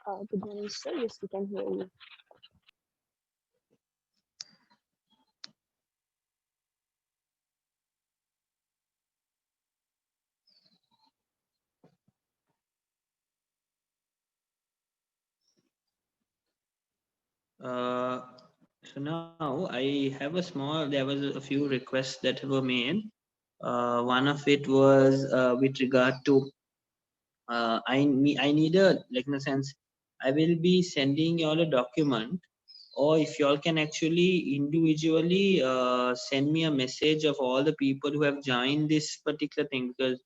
Good morning, sir. Yes, we can hear you. Uh, so now I have there was a few requests that were made. One of it was with regard to I need a, like, in a sense, I will be sending you all a document, or if you all can actually individually send me a message of all the people who have joined this particular thing, because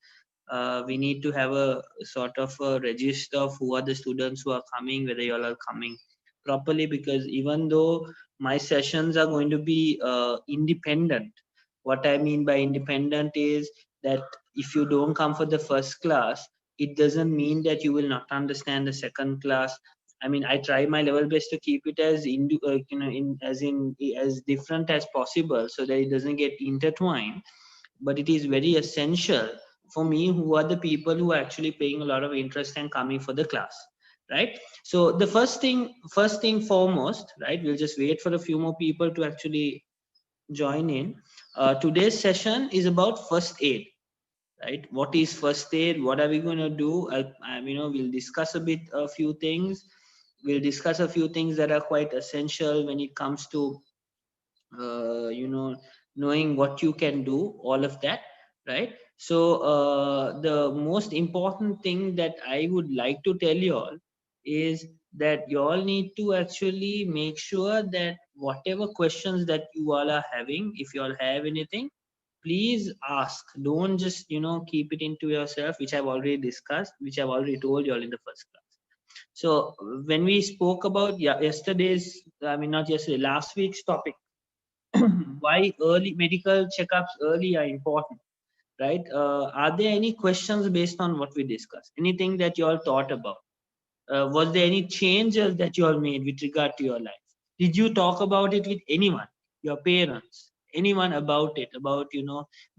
we need to have a sort of a register of who are the students who are coming, whether you all are coming properly, because even though my sessions are going to be independent, what I mean by independent is that if you don't come for the first class, it doesn't mean that you will not understand the second class. I mean, I try my level best to keep it as as different as possible, so that it doesn't get intertwined. But it is very essential for me who are the people who are actually paying a lot of interest and coming for the class, right? So the first thing foremost, right, we'll just wait for a few more people to actually join in. Today's session is about first aid, right? What is first aid? What are we going to do? We'll discuss a few things. We'll discuss a few things that are quite essential when it comes to uh, you know knowing what you can do, all of that, right? So the most important thing that I would like to tell you all is that you all need to actually make sure that whatever questions that you all are having, if you all have anything, please ask. Don't just keep it into yourself, which I've already discussed, which I've already told you all in the first class. So when we spoke about yesterday's, I mean, not yesterday, last week's topic, why early medical checkups early are important, right? Are there any questions based on what we discussed? Anything that you all thought about? Was there any changes that you all made with regard to your life? Did you talk about it with anyone, your parents, anyone about it, about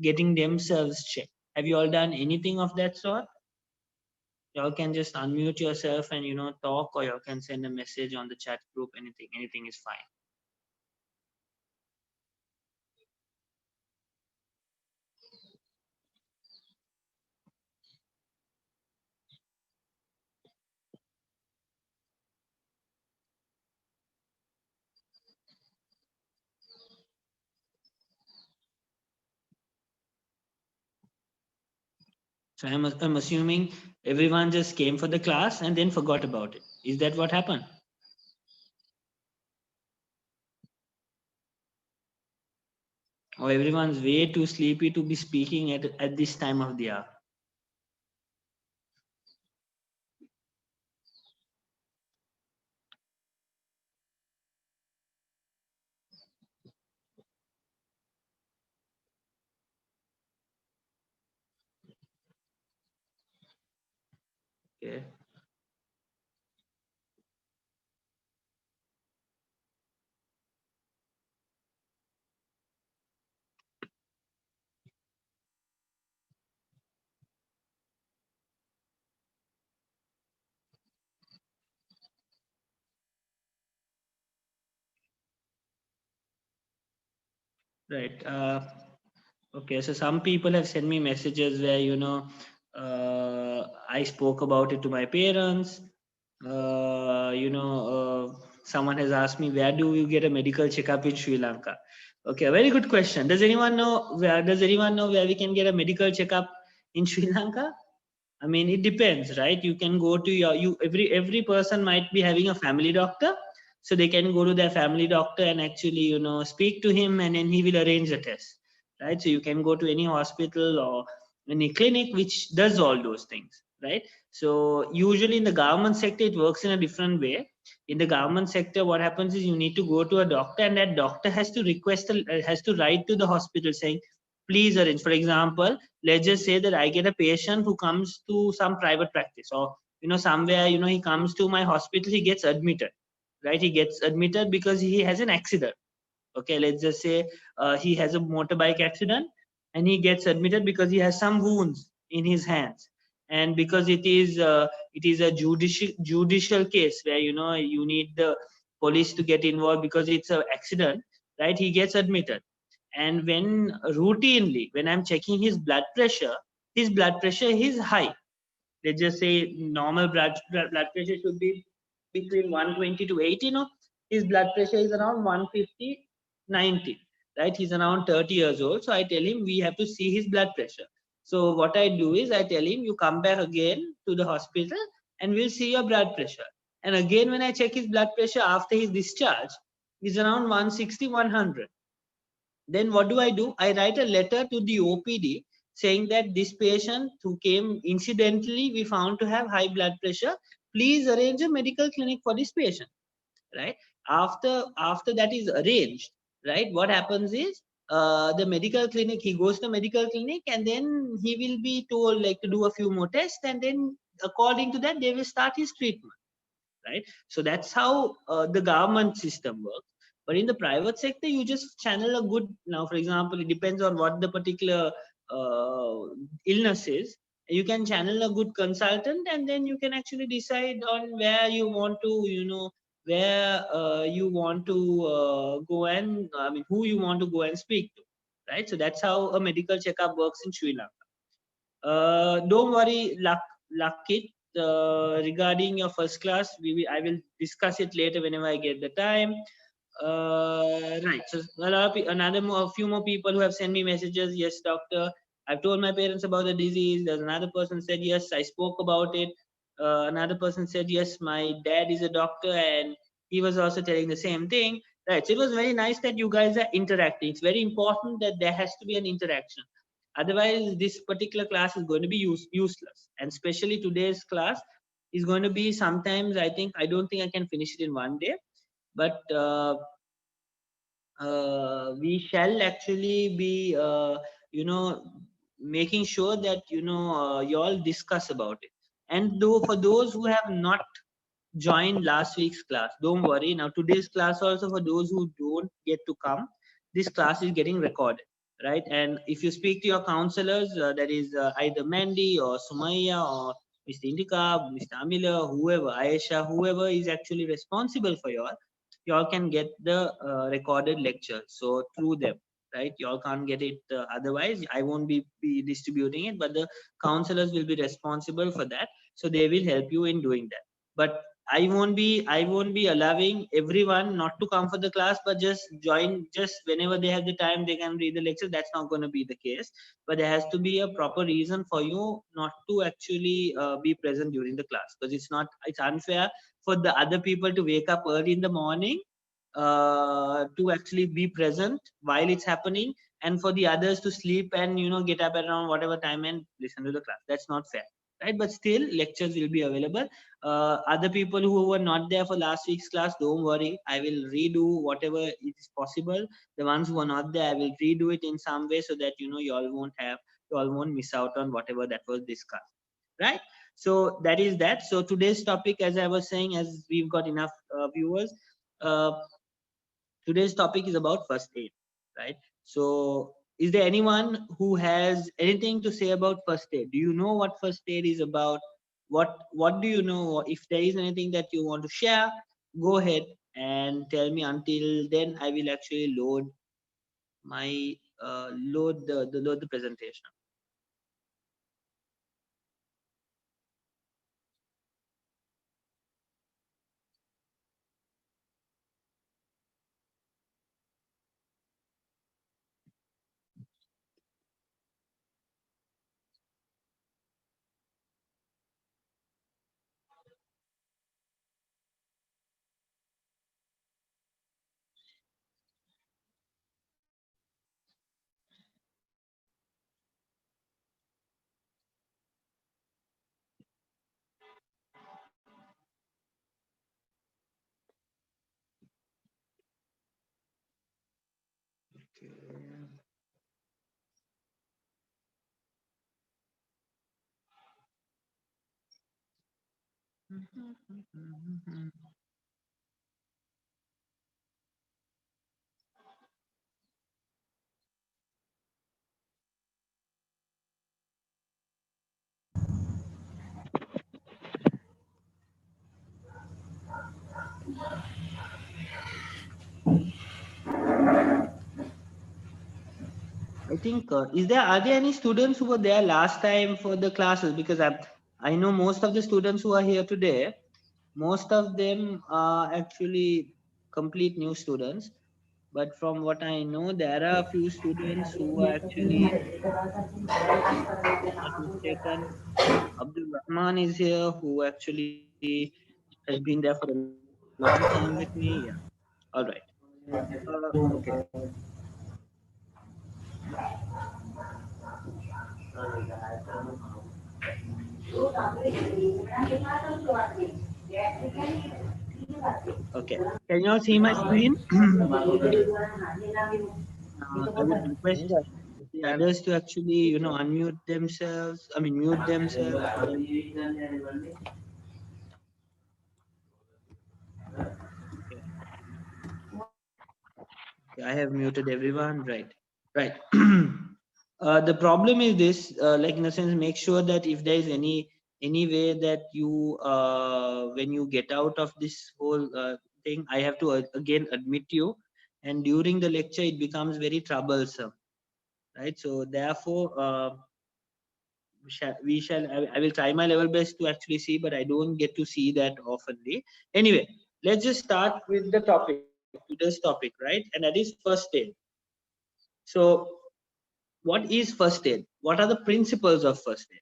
getting themselves checked? Have you all done anything of that sort? You all can just unmute yourself and talk, or you all can send a message on the chat group. Anything is fine. So I'm assuming everyone just came for the class and then forgot about it. Is that what happened? Or everyone's way too sleepy to be speaking at this time of the hour? Okay. Right. Okay. So some people have sent me messages where I spoke about it to my parents. Someone has asked me, where do you get a medical checkup in Sri Lanka? Okay, a very good question. Does anyone know where? Does anyone know where we can get a medical checkup in Sri Lanka? I mean, it depends, right? You can go to every person might be having a family doctor, so they can go to their family doctor and actually speak to him, and then he will arrange the test, right? So you can go to any hospital or any clinic which does all those things, right? So usually in the government sector it works in a different way. In the government sector, what happens is you need to go to a doctor, and that doctor has to has to write to the hospital saying, please arrange. For example, let's just say that I get a patient who comes to some private practice, or somewhere, he comes to my hospital, he gets admitted, right? He gets admitted because he has an accident. Okay, let's just say he has a motorbike accident, and he gets admitted because he has some wounds in his hands. and because it is a judicial case where you need the police to get involved because it's an accident, right? He gets admitted, and when routinely when I'm checking his blood pressure is high. Let's just say normal blood pressure should be between 120 to 80. His blood pressure is around 150 90, right? He's around 30 years old, so I tell him we have to see his blood pressure. So what I do is I tell him, you come back again to the hospital and we'll see your blood pressure. And again, when I check his blood pressure after his discharge, is around 160 100. Then what do? I write a letter to the OPD saying that this patient who came incidentally, we found to have high blood pressure. Please arrange a medical clinic for this patient, right? After that is arranged, right? What happens is the medical clinic, he goes to medical clinic and then he will be told like to do a few more tests, and then according to that they will start his treatment, right? So that's how the government system works. But in the private sector, you just channel a good, now for example, it depends on what the particular uh, illness is. You can channel a good consultant, and then you can actually decide on where you want to, where you want to go, and I mean who you want to go and speak to, right? So that's how a medical checkup works in Sri Lanka. Don't worry, luck it. Regarding your first class, I will discuss it later whenever I get the time. Right. So a few more people who have sent me messages. Yes, doctor. I've told my parents about the disease. There's another person said yes, I spoke about it. Another person said yes, my dad is a doctor and he was also telling the same thing. Right. So it was very nice that you guys are interacting. It's very important that there has to be an interaction. Otherwise, this particular class is going to be useless. And especially today's class is going to be sometimes, I don't think I can finish it in one day, but we shall actually be, making sure that, you all discuss about it. And though for those who have not joined last week's class, don't worry. Now, today's class also, for those who don't get to come, this class is getting recorded, right? And if you speak to your counselors, that is either Mandy or Sumaya or Mr. Indika, Mr. Amila, whoever, Aisha, whoever is actually responsible for you all can get the recorded lecture. So through them, right? You all can't get it otherwise. I won't be distributing it, but the counselors will be responsible for that. So they will help you in doing that. But I won't be allowing everyone not to come for the class, but just join just whenever they have the time, they can read the lecture. That's not going to be the case. But there has to be a proper reason for you not to actually be present during the class, because it's unfair for the other people to wake up early in the morning to actually be present while it's happening, and for the others to sleep and get up around whatever time and listen to the class. That's not fair, right? But still lectures will be available. Other people who were not there for last week's class, don't worry, I will redo whatever is possible. The ones who are not there, I will redo it in some way so that you all won't miss out on whatever that was discussed, right? So that is that. So today's topic, as I was saying, as we've got enough viewers, uh, today's topic is about first aid, right? So is there anyone who has anything to say about first aid? Do you know what first aid is about? What do you know? If there is anything that you want to share, go ahead and tell me. Until then, I will actually my load the presentation. I think are there any students who were there last time for the classes? Because I know most of the students who are here today, most of them are actually complete new students. But from what I know, there are a few students who are actually, not mistaken, Abdul Rahman is here, who actually has been there for a long time with me. Yeah. All right. Okay. Okay. Can you all see my screen? I would request Yes. the others to actually, unmute themselves. I mean, mute themselves. Okay. I have muted everyone. Right. Right. The problem is this, like in a sense, make sure that if there is any way that you, when you get out of this whole thing, I have to again admit you, and during the lecture it becomes very troublesome, right? So therefore, I will try my level best to actually see, but I don't get to see that oftenly. Anyway, let's just start with the topic, today's topic, right? And that is first aid. So what is first aid? What are the principles of first aid?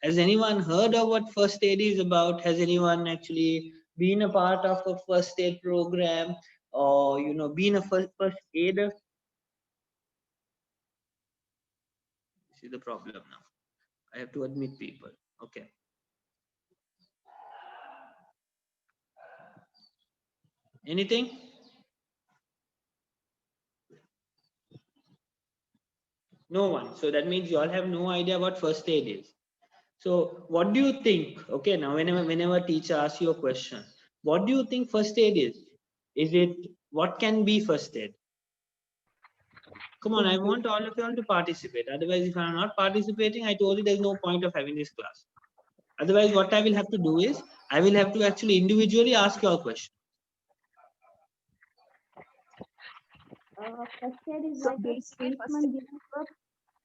Has anyone heard of what first aid is about? Has anyone actually been a part of a first aid program, or been a first aider? This is the problem now. I have to admit people. Okay. Anything? No one. So that means you all have no idea what first aid is. So what do you think? Okay, now whenever teacher asks you a question, what do you think first aid is? Is it, what can be first aid? Come on, I want all of you all to participate. Otherwise, if I'm not participating, I told you there's no point of having this class. Otherwise, what I will have to do is, I will have to actually individually ask you a question. First aid is like a treatment given for.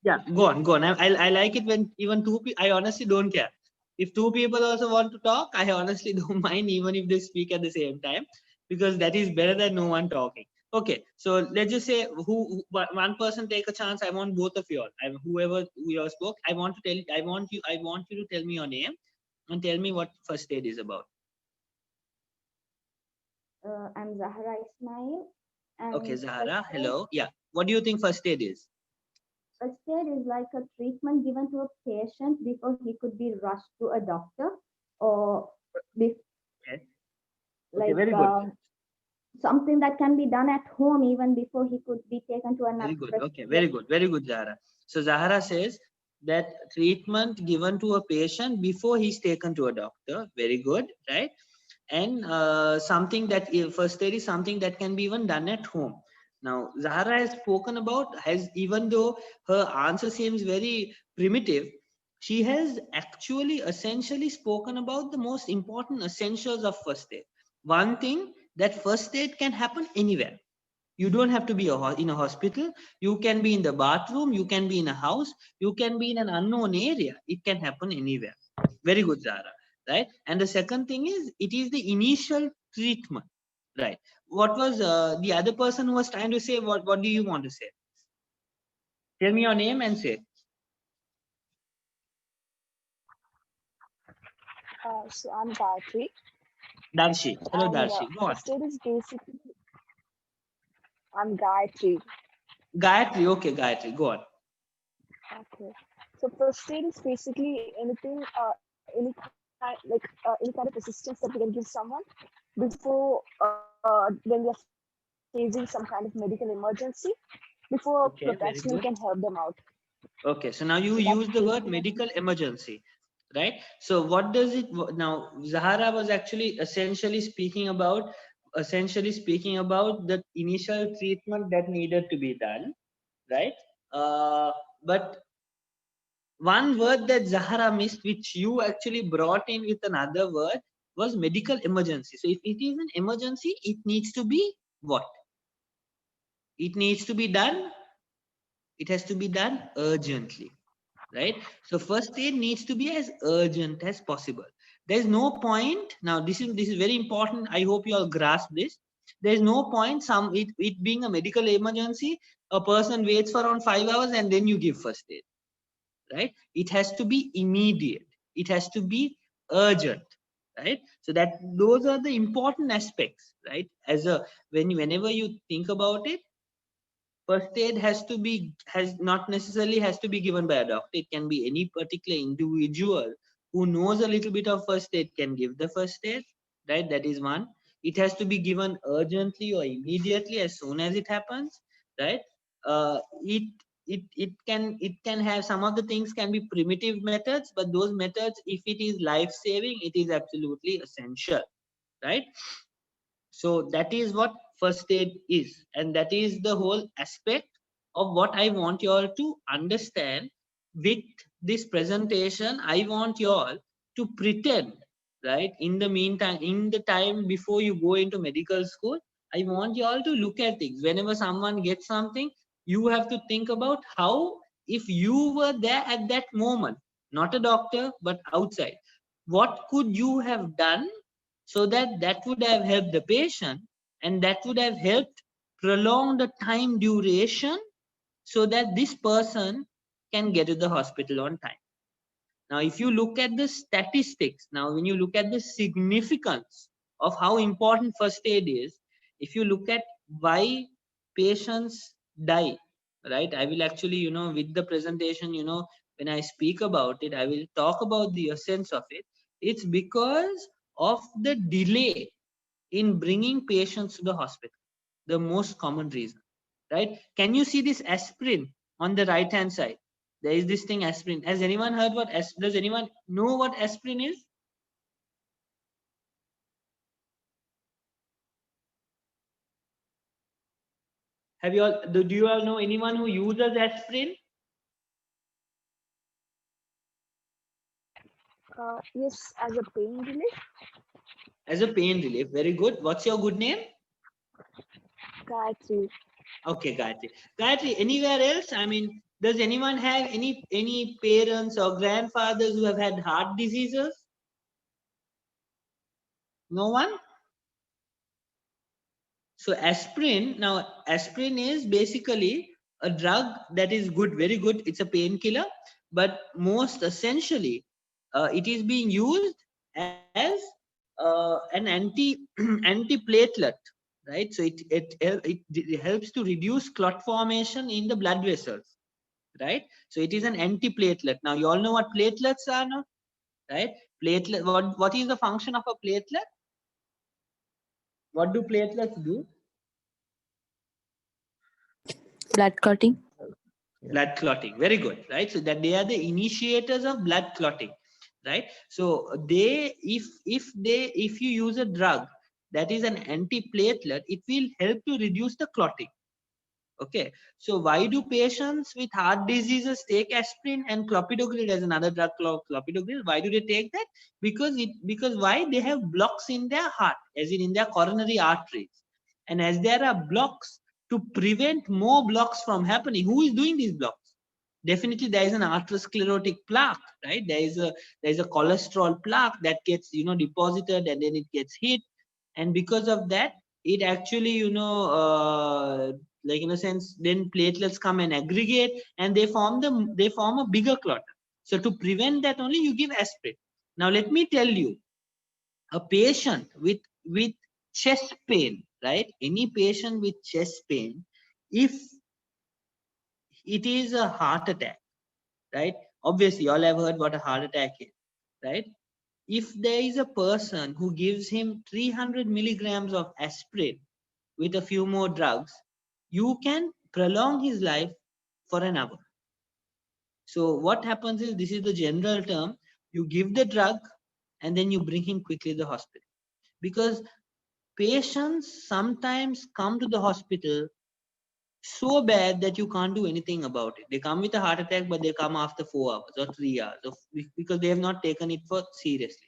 Yeah, go on, go on. I like it when even two people, I honestly don't care. If two people also want to talk, I honestly don't mind even if they speak at the same time, because that is better than no one talking. Okay, so let's just say one person take a chance. I want both of you all. Whoever you all spoke, I want you to tell me your name and tell me what first aid is about. I'm Zahra Ismail. And Okay, Zahara, hello. Yeah, what do you think first aid is? first aid is like a treatment given to a patient before he could be rushed to a doctor, or Okay, like very good. something that can be done at home even before he could be taken to Very another. good. Okay, very good, Zahara. So Zahara says that treatment given to a patient before he's taken to a doctor. Very good, right? And something that first aid is something that can be even done at home. Now Zahara has spoken about, has, even though her answer seems very primitive, she has actually essentially spoken about the most important essentials of first aid. One thing, that first aid can happen anywhere. You don't have to be in a hospital. You can be in the bathroom. You can be in a house. You can be in an unknown area. It can happen anywhere. Very good, Zara. Right. And the second thing is, it is the initial treatment. Right. What was the other person who was trying to say? What do you want to say? Tell me your name and say. So I'm Gayatri. Darshi. Hello, And Darshi. Go on. first aid is basically, I'm Gayatri. Gayatri. Okay, Gayatri. Go on. Okay. So first aid is basically anything, any kind of assistance that we can give someone before when we are facing some kind of medical emergency. Before Okay. Very professional good. can help them out. Okay, so now you So that's use the word basically medical emergency, right? So what does it now? Zahara was actually essentially speaking about the initial treatment that needed to be done, right? But one word that Zahara missed, which you actually brought in with another word, was medical emergency. So if it is an emergency, it needs to be what? It needs to be done It has to be done urgently, right? So first aid needs to be as urgent as possible. There's no point. Now this is very important. I hope you all grasp this. There's no point it being a medical emergency, a person waits for around 5 hours and then you give first aid, right? It has to be immediate. It has to be urgent, right? So that those are the important aspects, right? As a whenever you think about it, first aid has not necessarily has to be given by a doctor. It can be any particular individual who knows a little bit of first aid can give the first aid, right? That is one. It has to be given urgently or immediately as soon as it happens, right? uh, it it can have some of the things can be primitive methods, but those methods, if it is life saving, it is absolutely essential, right? So that is what first aid is, and that is the whole aspect of what I want you all to understand with this presentation. I want you all to pretend, right? In the meantime, in the time before you go into medical school, I want you all to look at things. Whenever someone gets something, you have to think about how, if you were there at that moment, not a doctor, but outside, what could you have done so that that would have helped the patient, and that would have helped prolong the time duration so that this person can get to the hospital on time. Now if you look at the statistics, now when you look at the significance of how important first aid is, if you look at why patients die, right? I will actually, with the presentation, when I speak about it, I will talk about the essence of it. It's because of the delay in bringing patients to the hospital. The most common reason, right? Can you see this aspirin on the right hand side? There is this thing aspirin. Has anyone heard what does anyone know what aspirin is? Have you all, do you all know anyone who uses aspirin? Yes, as a pain relief. As a pain relief. Very good. What's your good name? Gayatri. Okay, Gayatri. Gayatri, anywhere else? I mean, does anyone have any parents or grandfathers who have had heart diseases? No one? So aspirin, now aspirin is basically a drug that is good, very good. It's a painkiller, but most essentially, it is being used as an antiplatelet, right? So it helps to reduce clot formation in the blood vessels, right? So it is an antiplatelet. Now you all know what platelets are now, right? Platelet. What is the function of a platelet? What do platelets do? Blood clotting. Blood clotting, very good, right? So that they are the initiators of blood clotting, right? So they, if you use a drug that is an antiplatelet, it will help to reduce the clotting. Okay, so why do patients with heart diseases take aspirin and clopidogrel as another drug called clopidogrel? Why do they take that? Because why? They have blocks in their heart, as in their coronary arteries, and as there are blocks, to prevent more blocks from happening, who is doing these blocks? Definitely there is an atherosclerotic plaque, right? There is a cholesterol plaque that gets deposited, and then it gets hit, and because of that, it actually like in a sense, then platelets come and aggregate, and they form a bigger clot. So to prevent that, only you give aspirin. Now let me tell you, a patient with chest pain, right? Any patient with chest pain, if it is a heart attack, right? Obviously, all have heard what a heart attack is, right? If there is a person who gives him 300 milligrams of aspirin with a few more drugs, you can prolong his life for an hour. So what happens is, this is the general term, you give the drug and then you bring him quickly to the hospital, because patients sometimes come to the hospital so bad that you can't do anything about it. They come with a heart attack, but they come after 4 hours or 3 hours because they have not taken it for seriously.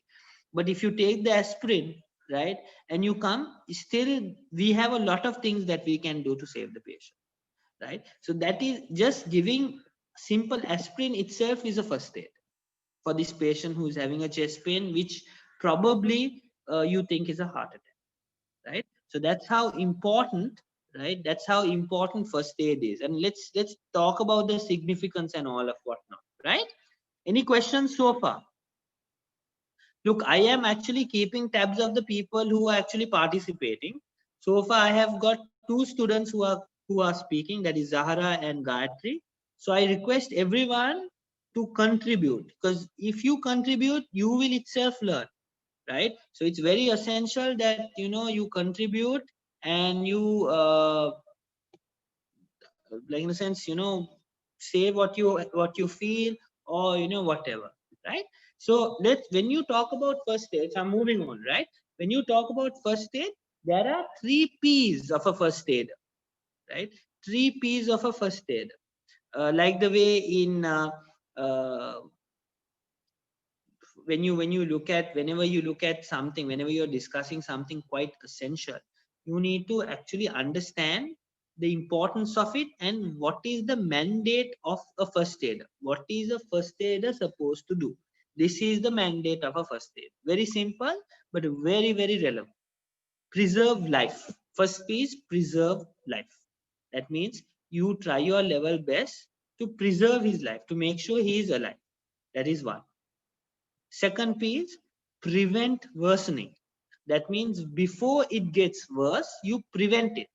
But if you take the aspirin, right, and you come, still we have a lot of things that we can do to save the patient. right? So that is just giving simple aspirin itself is a first aid for this patient who is having a chest pain, which probably you think is a heart attack, right? So that's how important, right? That's how important first aid is. And let's talk about the significance and all of whatnot, right? Any questions so far? Look, I am actually keeping tabs of the people who are actually participating. So far, I have got two students who are speaking, that is Zahara and Gayatri. So I request everyone to contribute, because if you contribute, you will itself learn, right? So it's very essential that you contribute and you like in a sense say what you feel, or whatever, right? So let's when you talk about first aid, so I'm moving on, right? When you talk about first aid, there are 3 P's of a first aid, right? 3 P's of a first aid, like the way in uh, when you look at whenever you look at something, whenever you're discussing something quite essential, you need to actually understand the importance of it and what is the mandate of a first aider. What is a first aider supposed to do? This is the mandate of a first aid. Very simple, but very, very relevant. Preserve life. First piece, preserve life. That means you try your level best to preserve his life, to make sure he is alive. That is one. Second piece, prevent worsening. That means before it gets worse, you prevent it,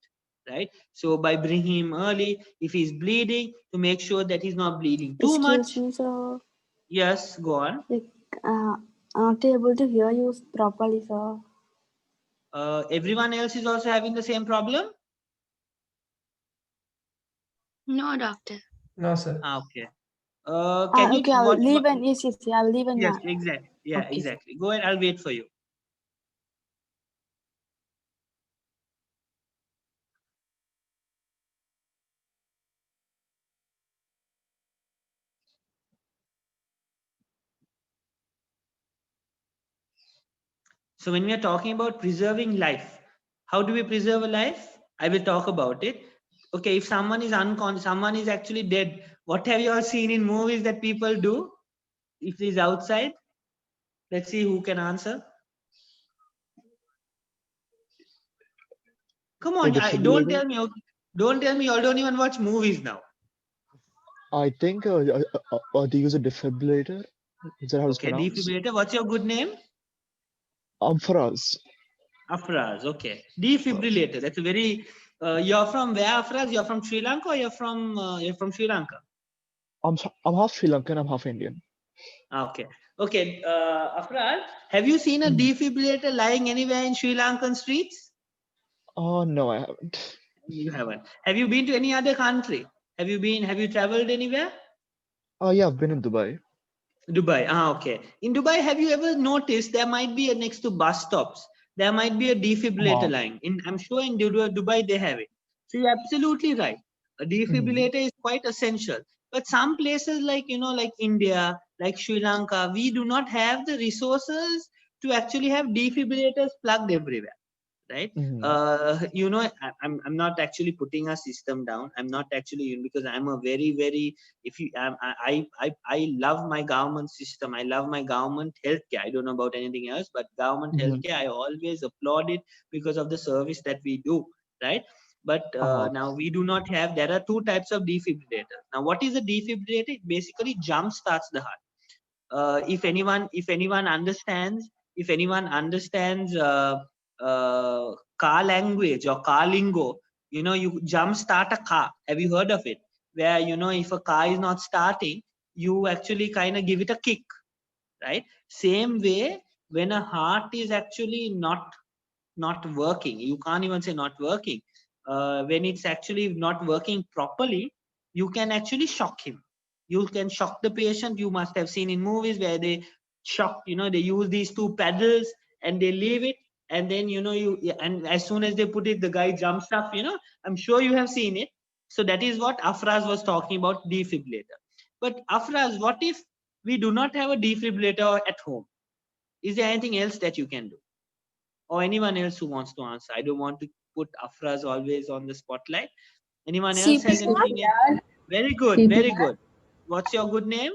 right? So by bringing him early, if he's bleeding, to make sure that he's not bleeding too Excuse much. me, sir. Yes, go on. Like, I'm not able to hear you properly, sir. Everyone else is also having the same problem? No, doctor. No, sir. Okay. Can you Okay, I'll what, leave and yes, I'll leave and yes, exactly. Yeah, okay, sir. exactly. Go ahead, I'll wait for you. So when we are talking about preserving life, how do we preserve a life? I will talk about it. Okay, if someone is unconscious, someone is actually dead, what have you all seen in movies that people do? If he's outside, let's see who can answer. Come A on, don't defibrillator? tell me. Don't tell me you all don't even watch movies now. I think they use a defibrillator. Is that how it's Okay, pronounced? defibrillator. What's your good name? Faraz. Afraz. Okay, Faraz. defibrillator. That's a very. You're from where, Afraz? You're from Sri Lanka, or you're from Sri Lanka? I'm half Sri Lankan, I'm half Indian. Okay. Okay. Afraz, have you seen a Hmm. defibrillator lying anywhere in Sri Lankan streets? Oh no, I haven't. You haven't. Have you been to any other country? Have you traveled anywhere? Oh yeah, I've been in Dubai. Dubai. Okay. In Dubai, have you ever noticed there might be next to bus stops, there might be a defibrillator lying? I'm sure in Dubai they have it. So you're absolutely right. A defibrillator is quite essential. But some places like like India, like Sri Lanka, we do not have the resources to actually have defibrillators plugged everywhere, right? Mm-hmm. I'm not actually putting a system down. I'm not actually, because I'm a very, very, if you I love my government system. I love my government healthcare. I don't know about anything else, but government Mm-hmm. healthcare, I always applaud it because of the service that we do, right? But now we do not have. There are 2 types of defibrillators. Now what is a defibrillator? It basically jump starts the heart. If anyone understands car language or car lingo, you jump start a car. Have you heard of it? Where if a car is not starting, you actually kind of give it a kick, right? Same way, when a heart is actually not working, you can't even say not working. When it's actually not working properly, you can actually shock him. You can shock the patient. You must have seen in movies where they shock, they use these 2 pedals and they leave it, and then and as soon as they put it, the guy jumps up. I'm sure you have seen it. So that is what Afraz was talking about, defibrillator. But Afraz, what if we do not have a defibrillator at home? Is there anything else that you can do? Or anyone else who wants to answer? I don't want to put Afraz always on the spotlight. Anyone else has CPR. anything? Very good, very good. What's your good name?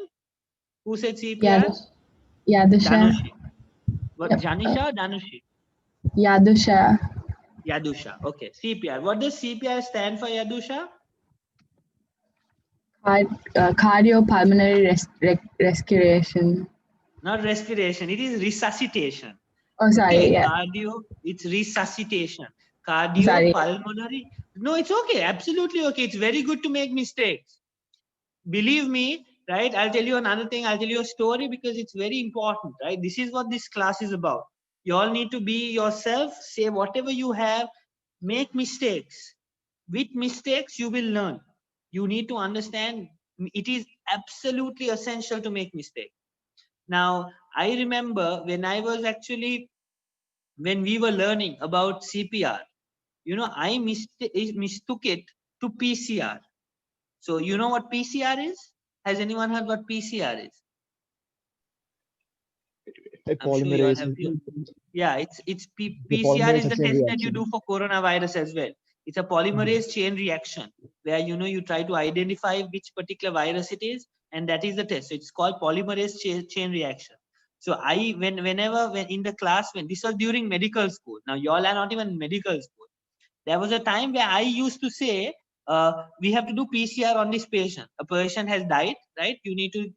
Who said CPR? Yadusha. Danushi. What, Janisha or Danushi? Yadusha. Yadusha. Okay, CPR. What does CPR stand for, Yadusha? Cardiopulmonary respiration. Not respiration, it is resuscitation. Oh, sorry. Okay, Yeah. cardio, it's resuscitation. Sorry. Cardiopulmonary. No, it's okay. Absolutely okay. It's very good to make mistakes. Believe me, right? I'll tell you another thing. I'll tell you a story because it's very important, right? This is what this class is about. You all need to be yourself, say whatever you have, make mistakes. With mistakes, you will learn. You need to understand it is absolutely essential to make mistakes. Now, I remember when we were learning about CPR, I mistook it to PCR. So you know what PCR is? Has anyone heard what PCR is? Like I'm sure you all have. polymerase. Yeah, The PCR polymerase is the chain test that you reaction. do for coronavirus as well. It's a polymerase chain reaction where you try to identify which particular virus it is, and that is the test. So it's called polymerase chain reaction. So whenever in the class, when this was during medical school. Now you all are not even in medical school. There was a time where I used to say, we have to do PCR on this patient. A patient has died, right? You need to,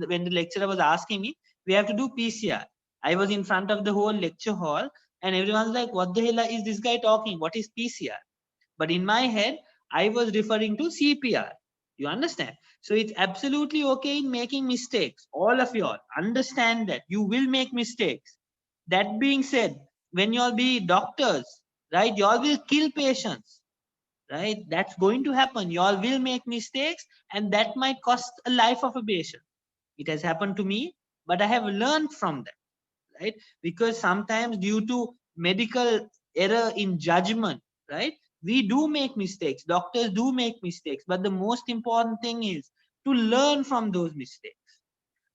when the lecturer was asking me, we have to do PCR. I was in front of the whole lecture hall and everyone's like, what the hell is this guy talking? What is PCR? But in my head, I was referring to CPR. You understand? So it's absolutely okay in making mistakes. All of you all understand that you will make mistakes. That being said, when you all be doctors, right, you all will kill patients, right? That's going to happen. You all will make mistakes and that might cost a life of a patient. It has happened to me, but I have learned from that, right? Because sometimes due to medical error in judgment, right, we do make mistakes. Doctors do make mistakes, but the most important thing is to learn from those mistakes.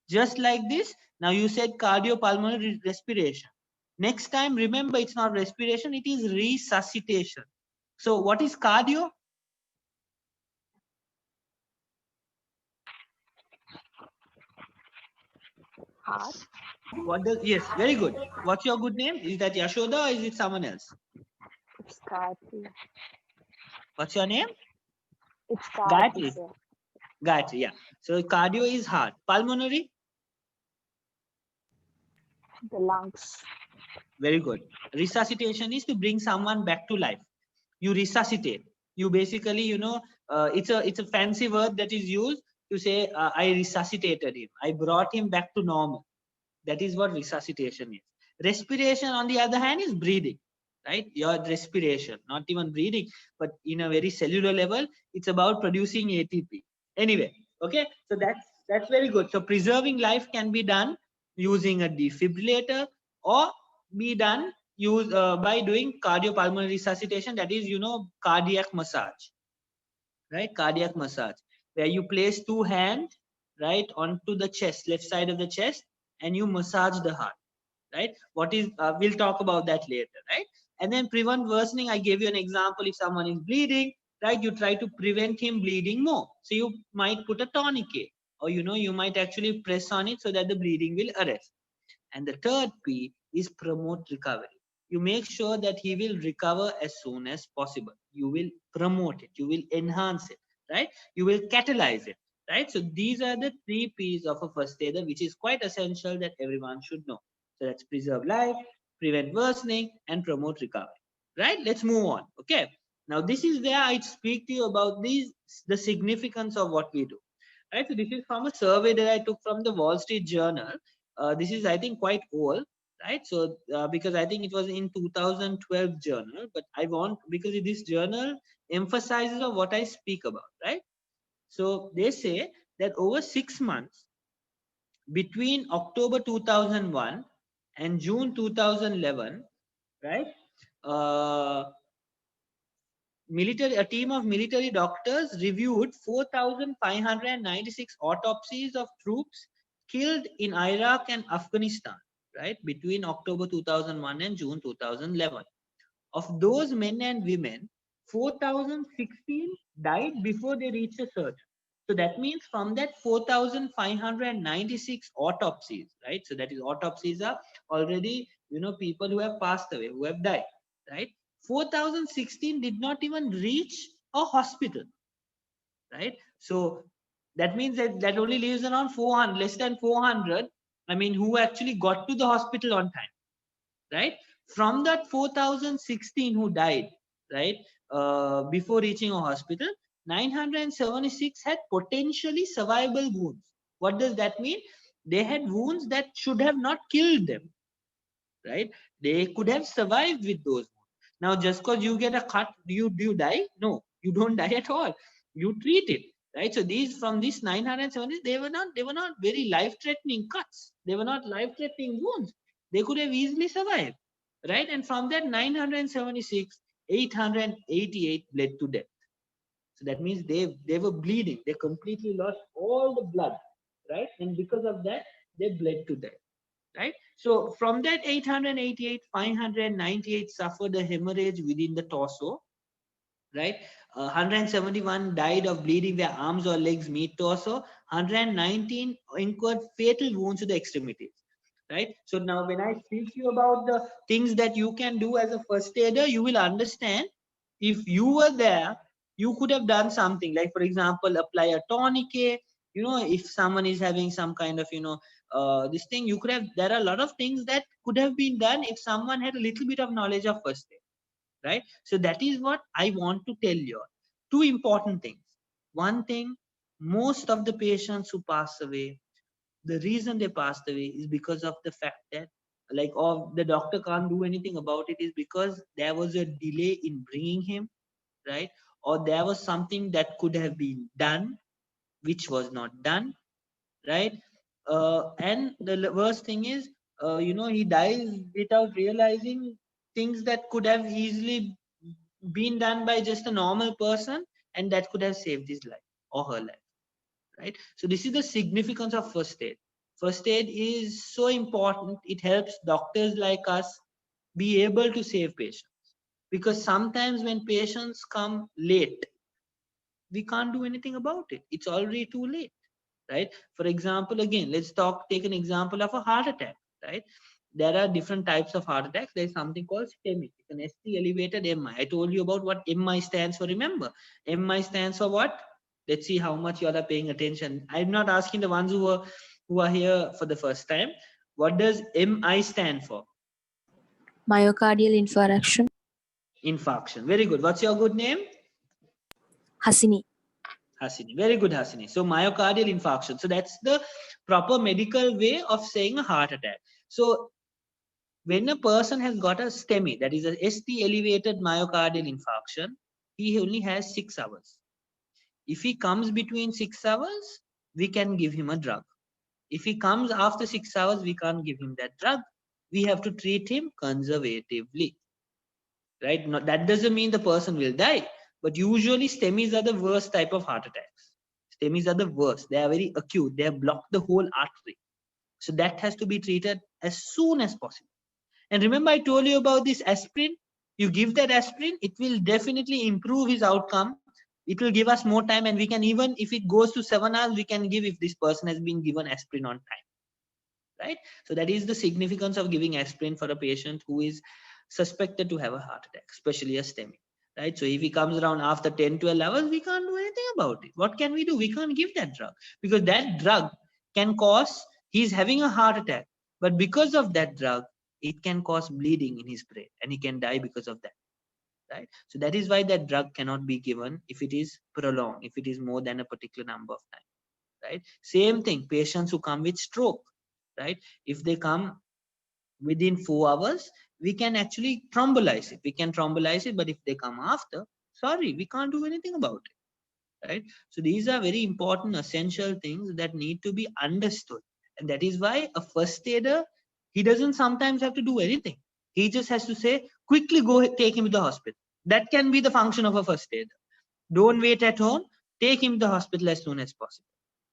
Just like this, now you said cardiopulmonary respiration. Next time, remember, it's not respiration, it is resuscitation. So what is cardio? Heart. What does, yes, very good. What's your good name? Is that Yashoda or is it someone else? It's Gayatri. What's your name? It's Gayatri. Gayatri, sir. Gayatri, yeah. So cardio is heart. Pulmonary? The lungs. Very good. Resuscitation is to bring someone back to life. You resuscitate. You basically, it's a fancy word that is used to say, I resuscitated him. I brought him back to normal. That is what resuscitation is. Respiration, on the other hand, is breathing, right? Your respiration, not even breathing, but in a very cellular level, it's about producing ATP. Anyway, okay, so that's very good. So preserving life can be done using a defibrillator or be done by doing cardiopulmonary resuscitation, that is, cardiac massage, right? Cardiac massage, where you place two hands, right, onto the chest, left side of the chest, and you massage the heart, right? We'll talk about that later, right? And then prevent worsening. I gave you an example. If someone is bleeding, right, you try to prevent him bleeding more. So you might put a tourniquet, or you might actually press on it so that the bleeding will arrest. And the third P is promote recovery. You make sure that he will recover as soon as possible. You will promote it. You will enhance it, right? You will catalyze it, right? So these are the 3 P's of a first aider, which is quite essential that everyone should know. So that's preserve life, prevent worsening, and promote recovery, right? Let's move on. Okay. Now this is where I speak to you about the significance of what we do, right? So this is from a survey that I took from the Wall Street Journal. This is, I think, quite old, right? So because I think it was in 2012 journal, but because this journal emphasizes on what I speak about, right? So they say that over 6 months between October 2001 and June 2011, right? A team of military doctors reviewed 4,596 autopsies of troops killed in Iraq and Afghanistan, right, between October 2001 and June 2011. Of those men and women, 4,016 died before they reached a surgeon. So that means from that 4,596 autopsies, right? So that is autopsies are already, people who have passed away, who have died, right? 4,016 did not even reach a hospital, right? So that means that only leaves around 400, less than 400, who actually got to the hospital on time, right? From that 4,016 who died, right, before reaching a hospital, 976 had potentially survivable wounds. What does that mean? They had wounds that should have not killed them, right? They could have survived with those wounds. Now, just because you get a cut, do you die? No, you don't die at all. You treat it, right? So from these 970, they were not very life-threatening cuts. They were not life-threatening wounds. They could have easily survived, right? And from that 976, 888 bled to death. So that means they were bleeding. They completely lost all the blood, right? And because of that, they bled to death, right? So from that 888, 598 suffered a hemorrhage within the torso, right? 171 died of bleeding their arms or legs meet torso. 119 incurred fatal wounds to the extremities, right? So now when I speak to you about the things that you can do as a first aider, you will understand if you were there, you could have done something like, for example, apply a tourniquet. If someone is having some kind of, this thing, you could have, there are a lot of things that could have been done if someone had a little bit of knowledge of first aid, right? So that is what I want to tell you. Two important things. One thing, most of the patients who pass away, the reason they passed away is because of the fact that, like, the doctor can't do anything about it, is because there was a delay in bringing him, right? Or there was something that could have been done which was not done, right? And the worst thing is, he dies without realizing things that could have easily been done by just a normal person, and that could have saved his life or her life, right? So this is the significance of first aid. First aid is so important. It helps doctors like us be able to save patients, because sometimes when patients come late, we can't do anything about it. It's already too late, right? For example, again, let's take an example of a heart attack, right? There are different types of heart attacks. There's something called STEMI. It's an ST elevated MI. I told you about what MI stands for. Remember, MI stands for what? Let's see how much you all are paying attention. I'm not asking the ones who are here for the first time. What does MI stand for? Myocardial infarction. Infarction. Very good. What's your good name? Hasini. Hasini. Very good, Hasini. So myocardial infarction. So that's the proper medical way of saying a heart attack. So when a person has got a STEMI, that is a ST elevated myocardial infarction, he only has 6 hours. If he comes between 6 hours, we can give him a drug. If he comes after 6 hours, we can't give him that drug. We have to treat him conservatively, right? Now, that doesn't mean the person will die, but usually STEMIs are the worst type of heart attacks. STEMIs are the worst. They are very acute. They have blocked the whole artery. So that has to be treated as soon as possible. And remember, I told you about this aspirin. You give that aspirin, it will definitely improve his outcome. It will give us more time, and we can, even if it goes to 7 hours, we can give if this person has been given aspirin on time, right? So that is the significance of giving aspirin for a patient who is suspected to have a heart attack, especially a STEMI, right? So if he comes around after 10, 12 hours, we can't do anything about it. What can we do? We can't give that drug, because that drug can cause, he's having a heart attack, but because of that drug, it can cause bleeding in his brain, and he can die because of that, right? So that is why that drug cannot be given if it is prolonged, if it is more than a particular number of time, right? Same thing, patients who come with stroke, right? If they come within 4 hours, we can actually thrombolize it. We can thrombolize it, but if they come after, sorry, we can't do anything about it, right? So these are very important, essential things that need to be understood. And that is why a first aider, he doesn't sometimes have to do anything. He just has to say, quickly go take him to the hospital. That can be the function of a first aider. Don't wait at home, take him to the hospital as soon as possible.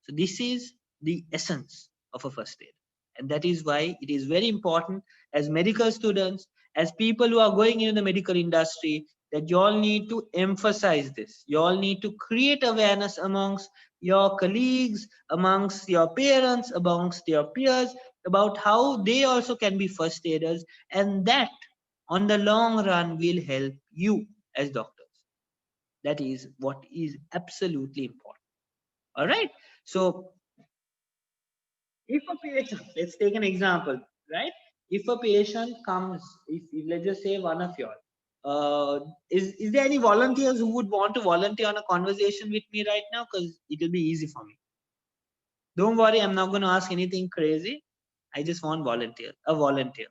So this is the essence of a first aid. And that is why it is very important, as medical students, as people who are going into the medical industry, that you all need to emphasize this. You all need to create awareness amongst your colleagues, amongst your parents, amongst your peers about how they also can be first aiders, and that on the long run will help you as doctors. That is what is absolutely important. All right. So if a patient, let's take an example, right? If a patient comes, if let's just say one of you all, is there any volunteers who would want to volunteer on a conversation with me right now? Because it will be easy for me. Don't worry, I'm not going to ask anything crazy. I just want a volunteer.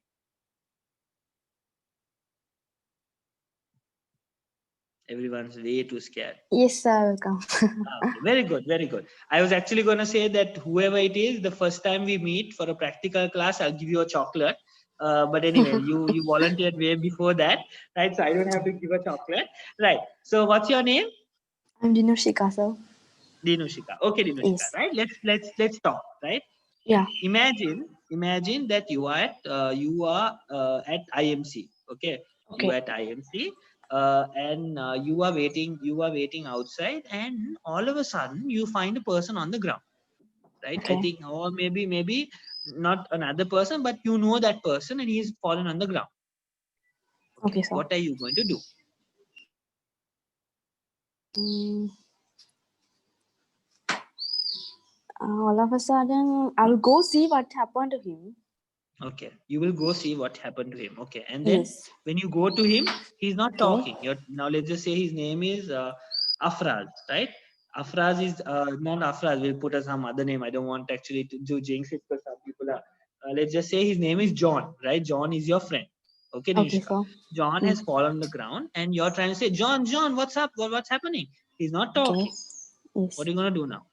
Everyone's way too scared. Yes, sir, I will come. Okay, very good, very good. I was actually going to say that whoever it is, the first time we meet for a practical class, I'll give you a chocolate. But anyway, you volunteered way before that, right? So I don't have to give a chocolate, right? So what's your name? I'm Dinushika, sir. Dinushika. Okay, Dinushika. Yes. Right? Let's talk. Right? Yeah. Imagine that you are at IMC. Okay. Okay. You are at IMC. And you are waiting outside, and all of a sudden you find a person on the ground, right? Okay. I think, or maybe not another person, but you know that person and he's fallen on the ground. Okay, sir. What are you going to do? All of a sudden, I will go see what happened to him. Okay, you will go see what happened to him. Okay, and then Yes. when you go to him, he's not Okay. talking. Now let's just say his name is Afraz, right? Afraz is not Afraz. We'll put some other name. I don't want actually to do jinx it because some people are. Let's just say his name is John, right? John is your friend. Okay, Okay, Nishka. sir. John has fallen on the ground, and you're trying to say, John, what's up? What's happening? He's not talking. Okay. Yes. What are you gonna do now?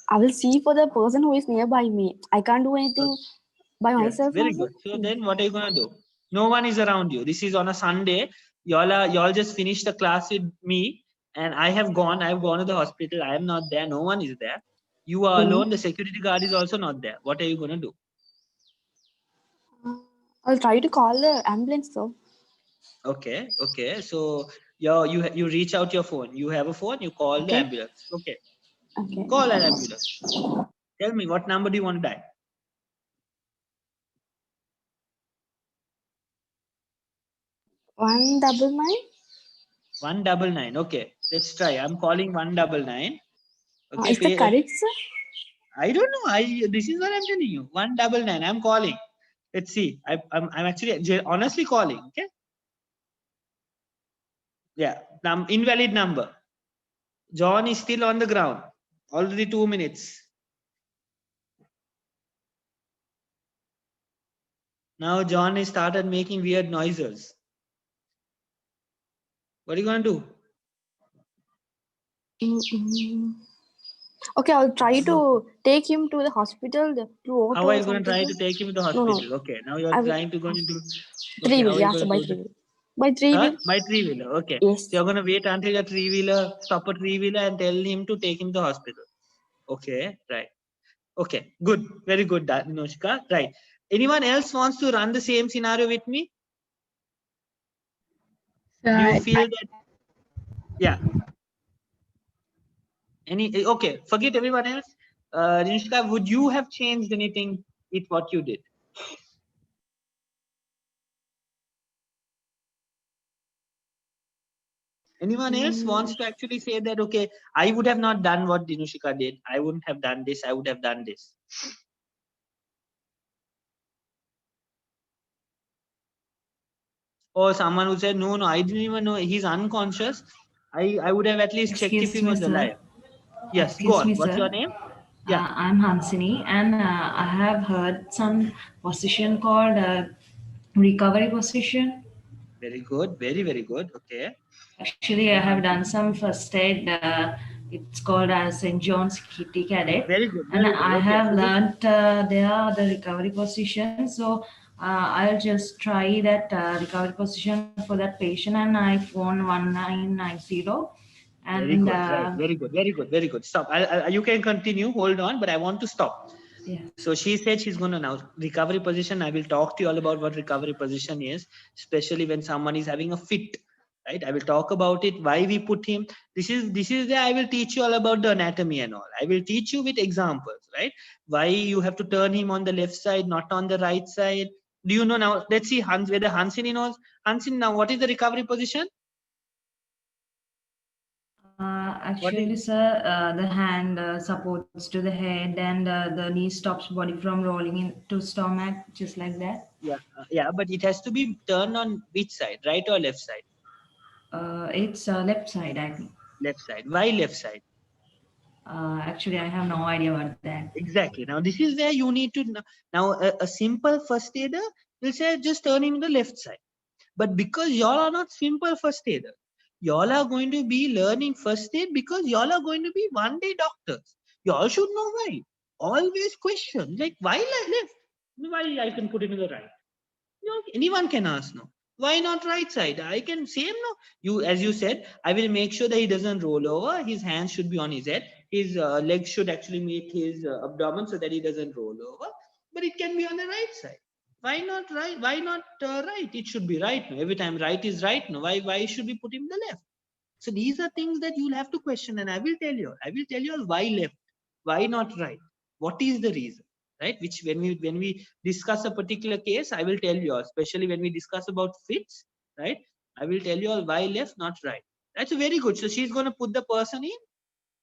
I will see for the person who is nearby me. I can't do anything by Yes, myself. very also. good. So then what are you gonna do? No one is around you. This is on a Sunday. Y'all just finished the class with me, and I've gone to the hospital. I am not there. No one is there. You are alone. The security guard is also not there. What are you gonna do? I'll try to call the ambulance, though. Okay. So you reach out your phone. You have a phone. You call the Okay. ambulance. Okay. Okay. Call an ambulance. Tell me, what number do you want to dial? 199. 199. Okay. Let's try. I'm calling 199. Okay. Is that correct, sir? I don't know. This is what I'm telling you. 199. I'm calling. Let's see. I'm actually honestly calling. Okay. Yeah. Invalid number. John is still on the ground. Already 2 minutes. Now John has started making weird noises. What are you gonna do? Okay, I'll try to take him to the hospital. How are you going to try to take him to the hospital? No. Okay, now you're trying to go into Three-wheel, yeah, so by three-wheel. By three-wheel? By three-wheeler, okay. Yes. So you're going to wait until a three-wheeler, stop a three-wheeler and tell him to take him to the hospital. Okay, right. Okay, good. Very good, Dinoshika. Right. Anyone else wants to run the same scenario with me? Do you feel that? Yeah. Okay, forget everyone else. Dinoshika, would you have changed anything with what you did? Anyone else wants to actually say that, okay, I would have not done what Dinushika did. I wouldn't have done this. I would have done this. Or someone who said, no, I didn't even know he's unconscious. I would have at least checked if he was alive. Yes, go on. What's your name? Yeah, I'm Hansini, and I have heard some position called recovery position. Very good. Very, very good. Okay. Actually, I have done some first aid. It's called as St. John's Kitty Cadet. Very good. And I have learned there the recovery position. So I'll just try that recovery position for that patient, and I phone 1990. And very good. Right. Very good. Very good. Very good. Stop. You can continue. Hold on, but I want to stop. Yeah. So she said she's going to now recovery position. I will talk to you all about what recovery position is, especially when someone is having a fit, right? I will talk about it, why we put him. This is the, I will teach you all about the anatomy and all. I will teach you with examples, right? Why you have to turn him on the left side, not on the right side. Do you know now? Let's see Hans, whether Hansini knows. Hansini, now what is the recovery position? Actually, sir, the hand supports to the head and the knee stops body from rolling into stomach, just like that. Yeah, but it has to be turned on which side, right or left side? It's left side, I think. Left side. Why left side? Actually, I have no idea about that. Exactly. Now this is where you need to now a simple first aider will say just turn in the left side. But because y'all are not simple first aider, y'all are going to be learning first aid because y'all are going to be one day doctors. Y'all should know why. Always question like why left? Why I can put him in the right? You know, anyone can ask no. Why not right side? I can say no. You, as you said, I will make sure that he doesn't roll over. His hands should be on his head. His legs should actually meet his abdomen so that he doesn't roll over. But it can be on the right side. Why not right? Why not right? It should be right. No? Every time right is right. No, why should we put him the left? So these are things that you'll have to question, and I will tell you. I will tell you all why left, why not right. What is the reason? Right, which when we discuss a particular case, I will tell you, especially when we discuss about fits, right, I will tell you all why left, not right. That's very good. So she's going to put the person in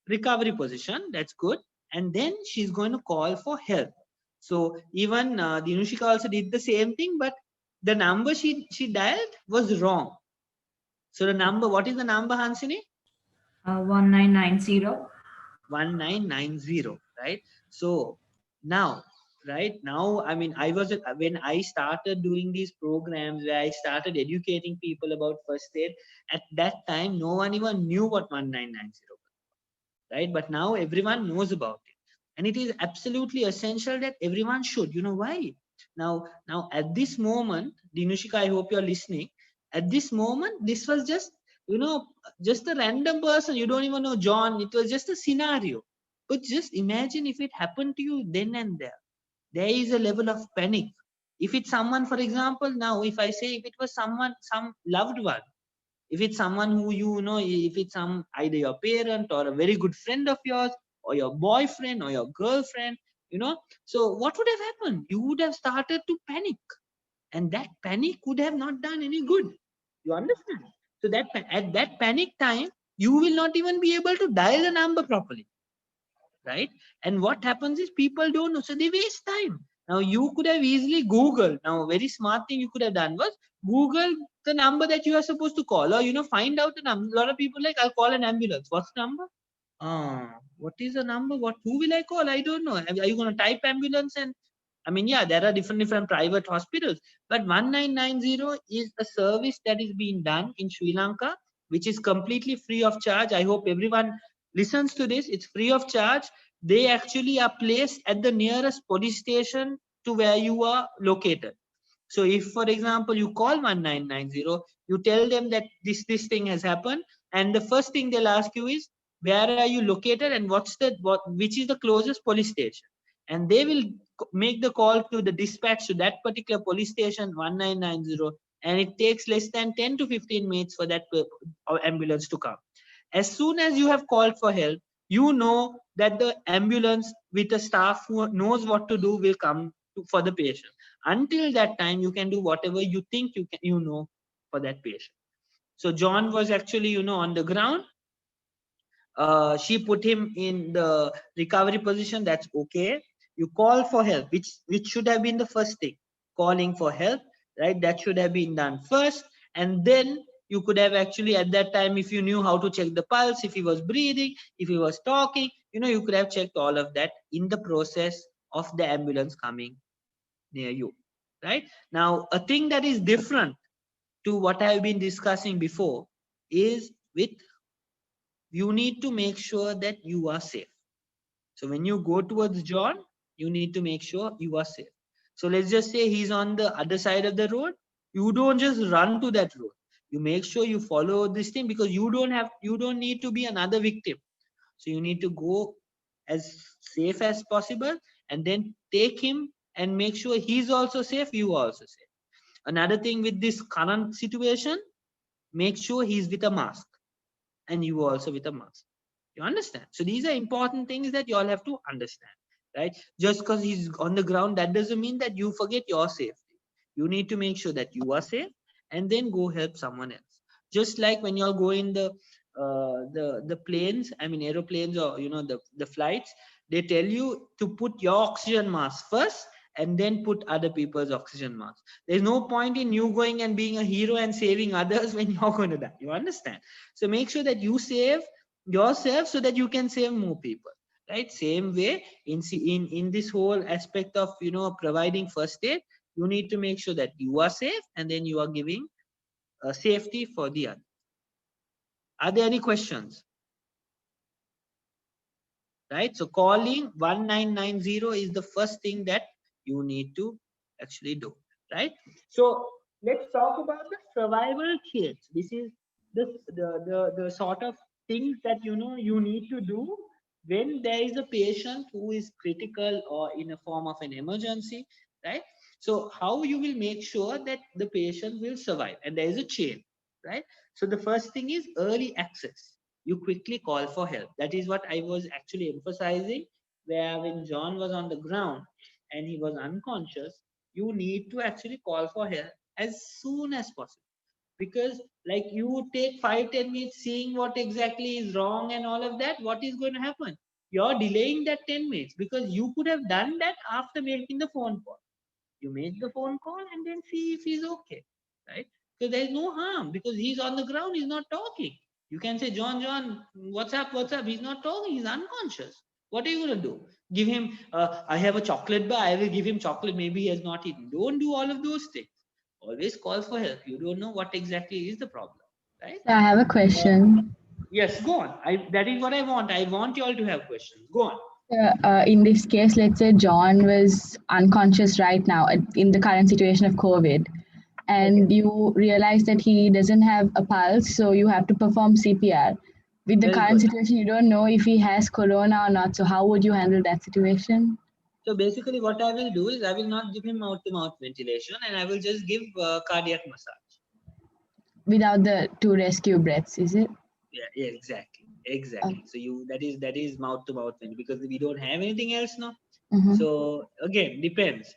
recovery position. That's good. And then she's going to call for help. So even Dinushika also did the same thing, but the number she dialed was wrong. So the number, what is the number, Hansini? 1990. 1990, right? So now, right now, I mean, I was when I started doing these programs where I started educating people about first aid. At that time, no one even knew what 1990 was, right? But now everyone knows about it, and it is absolutely essential that everyone should. You know why? Now at this moment, Dinushika, I hope you're listening. At this moment, this was just, you know, just a random person. You don't even know John. It was just a scenario. But just imagine if it happened to you then and there. There is a level of panic. If it's someone, for example, now if I say if it was someone, some loved one, if it's someone who you know, if it's some either your parent or a very good friend of yours or your boyfriend or your girlfriend, you know, so what would have happened? You would have started to panic, and that panic would have not done any good. You understand? So that at that panic time, you will not even be able to dial the number properly, right? And what happens is people don't know, so they waste time. Now you could have easily Googled. Now a very smart thing you could have done was Google the number that you are supposed to call, or you know, find out the number. A lot of people like, I'll call an ambulance. What's the number? What is the number? Who will I call? I don't know. Are you going to type ambulance? And I mean, yeah, there are different private hospitals, but 1990 is a service that is being done in Sri Lanka, which is completely free of charge. I hope everyone listens to this. It's free of charge. They actually are placed at the nearest police station to where you are located. So if, for example, you call 1990, you tell them that this thing has happened, and the first thing they'll ask you is, where are you located and which is the closest police station? And they will make the call to the dispatch to that particular police station 1990, and it takes less than 10 to 15 minutes for that ambulance to come. As soon as you have called for help, you know that the ambulance with a staff who knows what to do will come for the patient. Until that time, you can do whatever you think you know for that patient. So John was actually, you know, on the ground. She put him in the recovery position. That's okay. You call for help, which should have been the first thing. Calling for help, right? That should have been done first, and then you could have actually at that time, if you knew how to check the pulse, if he was breathing, if he was talking, you know, you could have checked all of that in the process of the ambulance coming near you, right? Now, a thing that is different to what I have been discussing before is with, you need to make sure that you are safe. So when you go towards John, you need to make sure you are safe. So let's just say he's on the other side of the road. You don't just run to that road. You make sure you follow this thing, because you don't need to be another victim. So you need to go as safe as possible, and then take him and make sure he's also safe, you are also safe. Another thing with this current situation, make sure he's with a mask and you also with a mask. You understand? So these are important things that you all have to understand, right? Just because he's on the ground, that doesn't mean that you forget your safety. You need to make sure that you are safe and then go help someone else. Just like when you all go in the planes, I mean aeroplanes, or the flights, they tell you to put your oxygen mask first and then put other people's oxygen masks. There's no point in you going and being a hero and saving others when you're going to die. You understand? So make sure that you save yourself so that you can save more people, right? Same way in this whole aspect of providing first aid, you need to make sure that you are safe and then you are giving safety for the other. Are there any questions? Right, so calling 1990 is the first thing that you need to actually do, right? So let's talk about the survival kits. This is the sort of things that you need to do when there is a patient who is critical or in a form of an emergency, right? So how you will make sure that the patient will survive, and there is a chain, right? So the first thing is early access. You quickly call for help. That is what I was actually emphasizing, where when John was on the ground and he was unconscious, you need to actually call for help as soon as possible. Because like you take 5-10 minutes seeing what exactly is wrong and all of that, what is going to happen? You're delaying that 10 minutes because you could have done that after making the phone call. You make the phone call and then see if he's okay, right? Because there's no harm, because he's on the ground, he's not talking. You can say, John, what's up? He's not talking, he's unconscious. What are you going to do? Give him, I have a chocolate bar, I will give him chocolate, maybe he has not eaten. Don't do all of those things. Always call for help. You don't know what exactly is the problem, right? So I have a question. Yes, go on. That is what I want. I want you all to have questions. Go on. In this case, let's say John was unconscious right now in the current situation of COVID, and you realize that he doesn't have a pulse, so you have to perform CPR. With the Very current good. situation, you don't know if he has corona or not, so how would you handle that situation? So basically what I will do is I will not give him mouth-to-mouth ventilation, and I will just give cardiac massage. Without the 2 rescue breaths, is it? Yeah, exactly. So that is mouth-to-mouth ventilation, because we don't have anything else now. Mhm. So again, depends.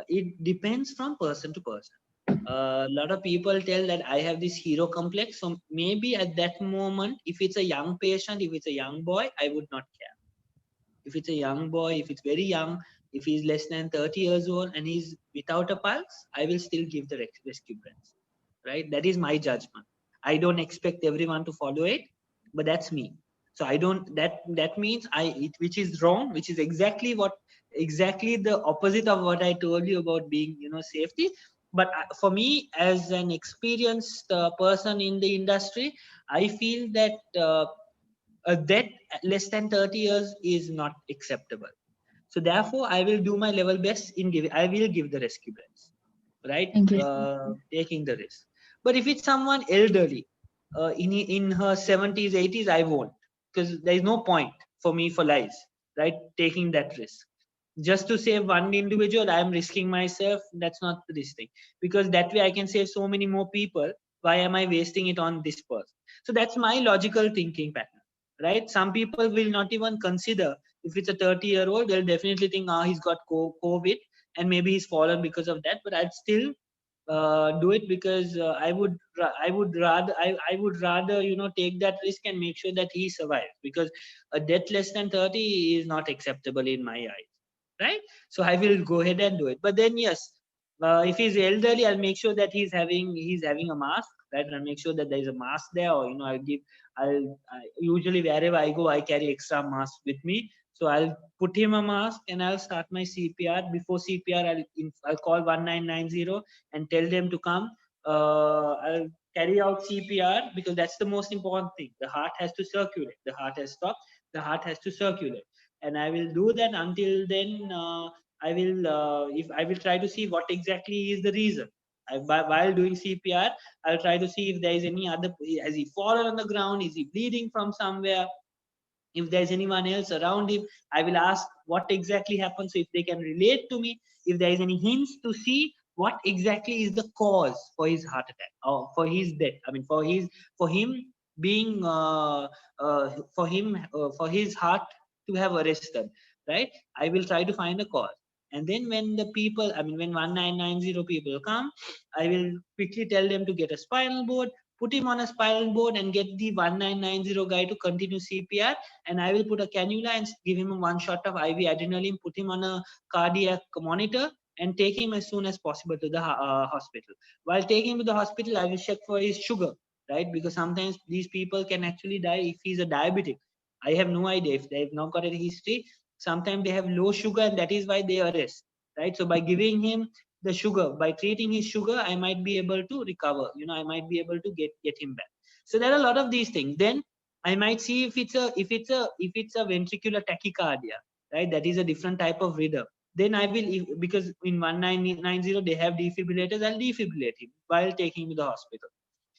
It depends from person to person. A lot of people tell that I have this hero complex. So maybe at that moment, if it's a young patient, if it's a young boy, I would not care. If it's a young boy, if it's very young, if he's less than 30 years old and he's without a pulse, I will still give the rescue breaths, right? That is my judgment. I don't expect everyone to follow it, but that's me. So I don't, that means which is wrong, which is exactly the opposite of what I told you about being, safety. But for me, as an experienced person in the industry, I feel that a death less than 30 years is not acceptable. So therefore, I will do my level best in giving. I will give the rescue breaths, right? Thank you. Taking the risk. But if it's someone elderly, in her 70s, 80s, I won't, because there is no point for me for lives, right? Taking that risk. Just to save one individual, I am risking myself. That's not this thing, because that way I can save so many more people. Why am I wasting it on this person? So that's my logical thinking pattern, right? Some people will not even consider. If it's a 30-year-old, they'll definitely think, he's got COVID and maybe he's fallen because of that. But I'd still do it, because I would rather take that risk and make sure that he survives, because a death less than 30 is not acceptable in my eyes, right? So I will go ahead and do it. But then yes, if he's elderly, I'll make sure that he's having a mask, right? And I'll make sure that there's a mask there, or I'll usually wherever I go, I carry extra mask with me. So I'll put him a mask and I'll start my CPR. Before CPR, I'll call 1990 and tell them to come. I'll carry out CPR, because that's the most important thing. The heart has to circulate. The heart has stopped. The heart has to circulate, and I will do that. Until then, I will try to see what exactly is the reason. While doing CPR, I'll try to see if there is any other. Has he fallen on the ground? Is he bleeding from somewhere? If there's anyone else around him, I will ask what exactly happened. So if they can relate to me, if there is any hints to see what exactly is the cause for his heart attack or for his death. I mean, for him being for his heart to have arrested, right? I will try to find a cause. And then when the people, I mean, when 1990 people come, I will quickly tell them to get a spinal board, put him on a spinal board and get the 1990 guy to continue CPR. And I will put a cannula and give him one shot of IV adrenaline, put him on a cardiac monitor and take him as soon as possible to the hospital. While taking him to the hospital, I will check for his sugar, right? Because sometimes these people can actually die if he's a diabetic. I have no idea if they've not got a history. Sometimes they have low sugar and that is why they arrest, right? So by giving him the sugar, by treating his sugar, I might be able to recover, I might be able to get him back. So there are a lot of these things. Then I might see if it's a ventricular tachycardia, right? That is a different type of rhythm. Then I will, because in 1990 they have defibrillators, I'll defibrillate him while taking him to the hospital.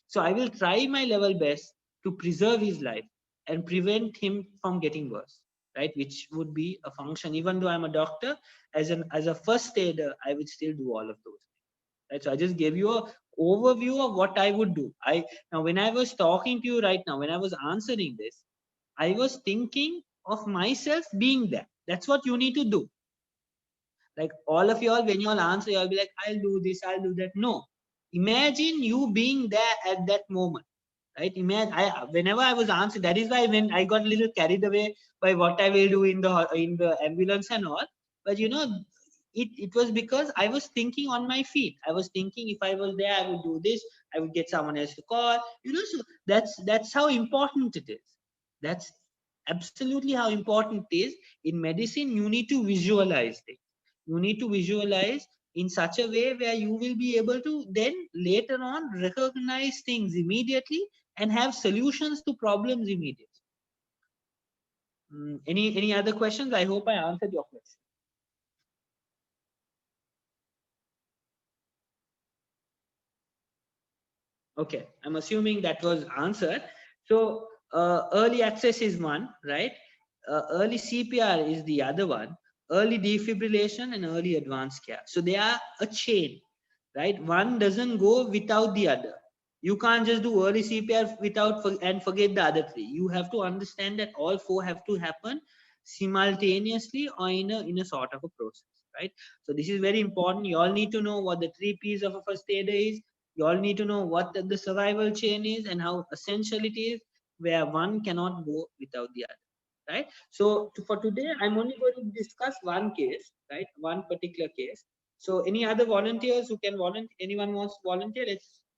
So I will try my level best to preserve his life and prevent him from getting worse, right? Which would be a function. Even though I'm a doctor, as a first aider, I would still do all of those things, right? So I just gave you a overview of what I would do. Now when I was talking to you right now, when I was answering this, I was thinking of myself being there. That's what you need to do. Like all of y'all, when y'all answer, y'all be like, I'll do this, I'll do that. No, imagine you being there at that moment, right? Imagine whenever I was answering, that is why when I got a little carried away by what I will do in the ambulance and all. But it was because I was thinking on my feet. I was thinking if I was there, I would do this. I would get someone else to call. So that's how important it is. That's absolutely how important it is. In medicine, you need to visualize things. You need to visualize in such a way where you will be able to then later on recognize things immediately and have solutions to problems immediately. Any other questions? I hope I answered your question. Okay, I'm assuming that was answered. So early access is one, right? Early CPR is the other one. Early defibrillation and early advanced care. So they are a chain, right? One doesn't go without the other. You can't just do early CPR and forget the other three. You have to understand that all four have to happen simultaneously or in a sort of a process, right? So this is very important. You all need to know what the 3 P's of a first aider is. You all need to know what the survival chain is and how essential it is, where one cannot go without the other, right? So for today, I'm only going to discuss one case, right? One particular case. So any other volunteers who can volunteer? Anyone wants to volunteer?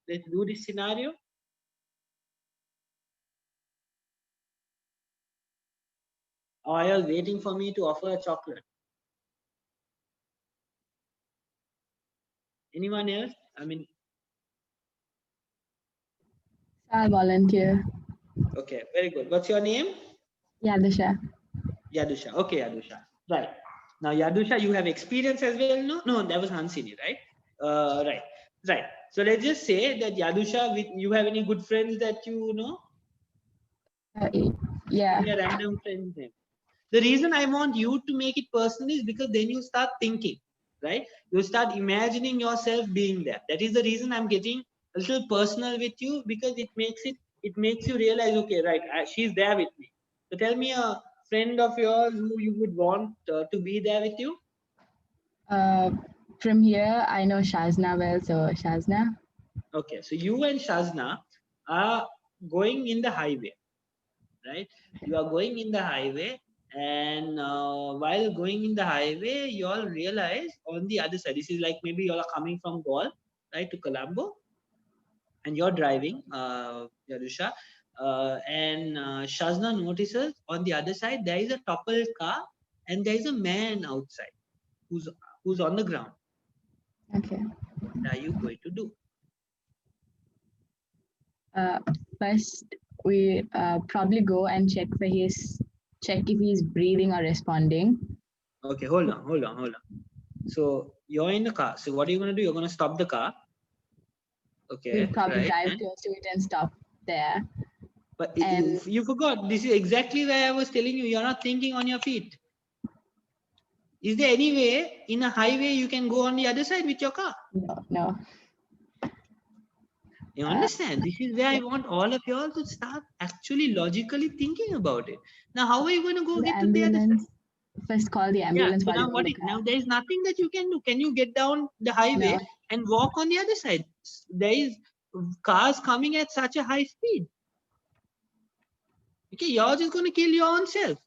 Let's do this scenario. Or are you waiting for me to offer a chocolate? Anyone else? I mean, I'll volunteer. okay, very good. What's your name? Yadusha. Yadusha. Okay, Yadusha. Right. Now, Yadusha, you have experience as well, no? No, that was Hansini, right? Right. So let's just say that Yadusha, you have any good friends that you know? Yeah. Any random friends name. The reason I want you to make it personal is because then you start thinking, right? You start imagining yourself being there. That is the reason I'm getting a little personal with you, because it makes you realize, okay, right, she's there with me. So tell me a friend of yours who you would want to be there with you. From here, I know Shazna well, so Shazna. Okay, so you and Shazna are going in the highway, right? You are going in the highway, and while going in the highway, you all realize on the other side, this is like maybe you all are coming from Galle, right, to Colombo, and you're driving, Yadusha, and Shazna notices on the other side there is a toppled car, and there is a man outside who's on the ground. Okay. What are you going to do? First, we probably go and check if he's breathing or responding. Okay, hold on. So you're in the car. So what are you going to do? You're going to stop the car. Okay. We'll probably right. drive close to it and stop there. But And you forgot. This is exactly where I was telling you. You're not thinking on your feet. Is there any way in a highway you can go on the other side with your car? no. You Uh, understand? This is where I yeah. want all of y'all to start actually logically thinking about it. Now, how are you going to go The get to the other side? ambulance. First call the Yeah. ambulance So while now you're in what? the car. Now there is nothing that you can do. Can you get down the highway No. and walk on the other side? There is cars coming at such a high speed. Okay, you're just going to kill your own self.